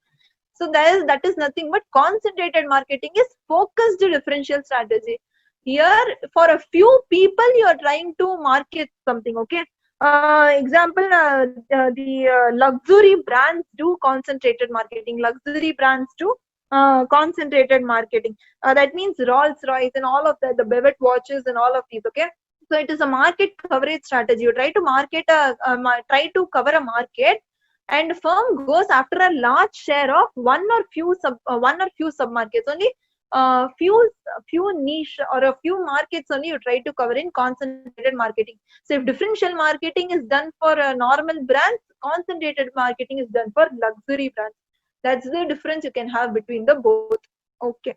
So that is nothing but concentrated marketing is focused differential strategy. Here, for a few people, you are trying to market something. Okay. Example, the luxury brands do concentrated marketing. Luxury brands do concentrated marketing. That means Rolls-Royce and all of that, the Bevet watches and all of these. Okay. So it is a market coverage strategy. You try to try to cover a market, and firm goes after a large share of one or few sub-markets. Only few niche or a few markets only you try to cover in concentrated marketing. So if differential marketing is done for normal brands, concentrated marketing is done for luxury brands. That's the difference you can have between the both. Okay.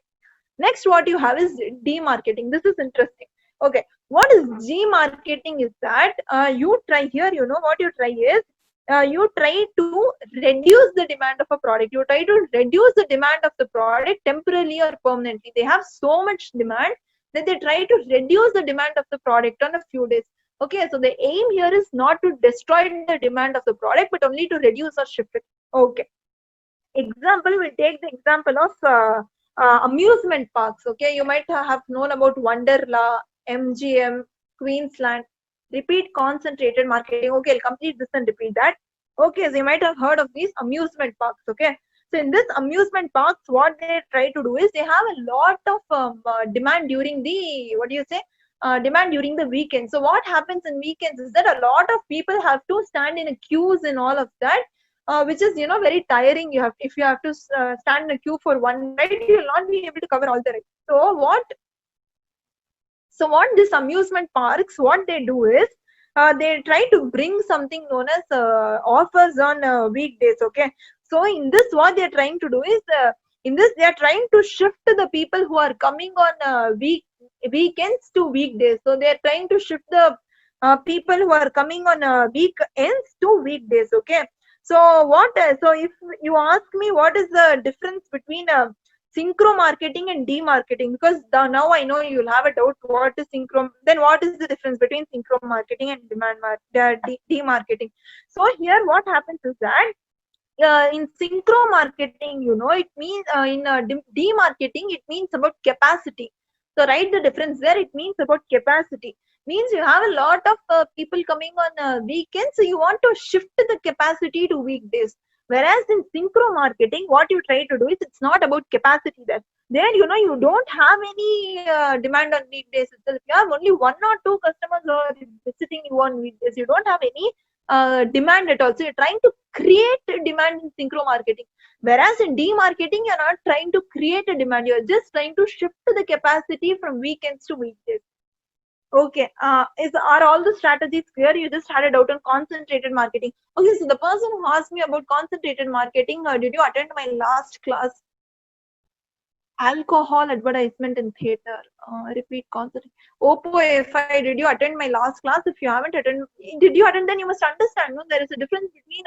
Next, what you have is demarketing. This is interesting. Okay. What is demarketing is that you try here, what you try is, you try to reduce the demand of a product. You try to reduce the demand of the product temporarily or permanently. They have so much demand that they try to reduce the demand of the product on a few days. Okay, so the aim here is not to destroy the demand of the product, but only to reduce or shift it. Okay. Example, we'll take the example of amusement parks. Okay, you might have known about Wonderla, MGM, Queensland. Repeat concentrated marketing. Okay, I'll complete this and repeat that. Okay, so you might have heard of these amusement parks. Okay, so in this amusement parks, what they try to do is they have a lot of demand during the demand during the weekend. So what happens in weekends is that a lot of people have to stand in a queues and all of that, which is very tiring. If you have to stand in a queue for one ride, you will not be able to cover all the rides. So what this amusement parks, what they do is, they try to bring something known as offers on weekdays. Okay, so in this, what they're trying to do is, in this they are trying to shift the people who are coming on weekends to weekdays. So they are trying to shift the people who are coming on weekends to weekdays. Okay, so so if you ask me what is the difference between synchro marketing and demarketing, because now I know you'll have a doubt what is synchro, then what is the difference between synchro marketing and demarketing? So here what happens is that in synchro marketing, it means in demarketing, it means about capacity. So write the difference there. It means about capacity. Means you have a lot of people coming on weekends, so you want to shift the capacity to weekdays. Whereas in synchro marketing, what you try to do is, it's not about capacity there. There, you don't have any demand on weekdays itself. You have only one or two customers who are visiting you on weekdays. You don't have any demand at all. So you're trying to create demand in synchro marketing. Whereas in demarketing, you're not trying to create a demand. You're just trying to shift the capacity from weekends to weekdays. Okay. Are all the strategies clear? You just had a doubt on concentrated marketing. Okay, so the person who asked me about concentrated marketing, did you attend my last class? Alcohol advertisement in theater. Repeat concept. Oppo A5, did you attend my last class? If you haven't attended, did you attend? Then you must understand. No, there is a difference between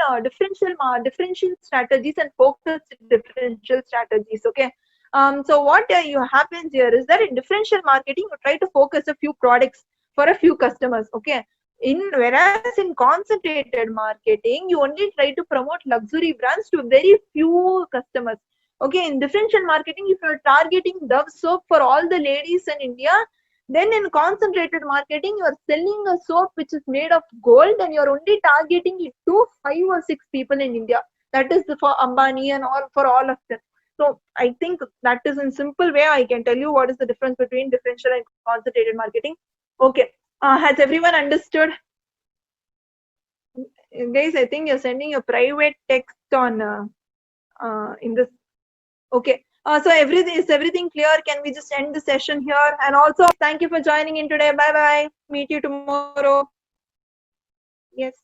differential strategies and focused differential strategies. Okay. So what happens here is that in differential marketing, you try to focus a few products for a few customers. Okay. Whereas in concentrated marketing, you only try to promote luxury brands to very few customers. Okay, in differential marketing, if you're targeting Dove soap for all the ladies in India, then in concentrated marketing, you're selling a soap which is made of gold and you're only targeting it to 5 or 6 people in India. That is for Ambani and all for all of them. So I think that is in simple way I can tell you what is the difference between differential and concentrated marketing. Okay, has everyone understood? Guys, I think you're sending a private text on in this. Okay. So is everything clear? Can we just end the session here? And also, thank you for joining in today. Bye bye. Meet you tomorrow. Yes.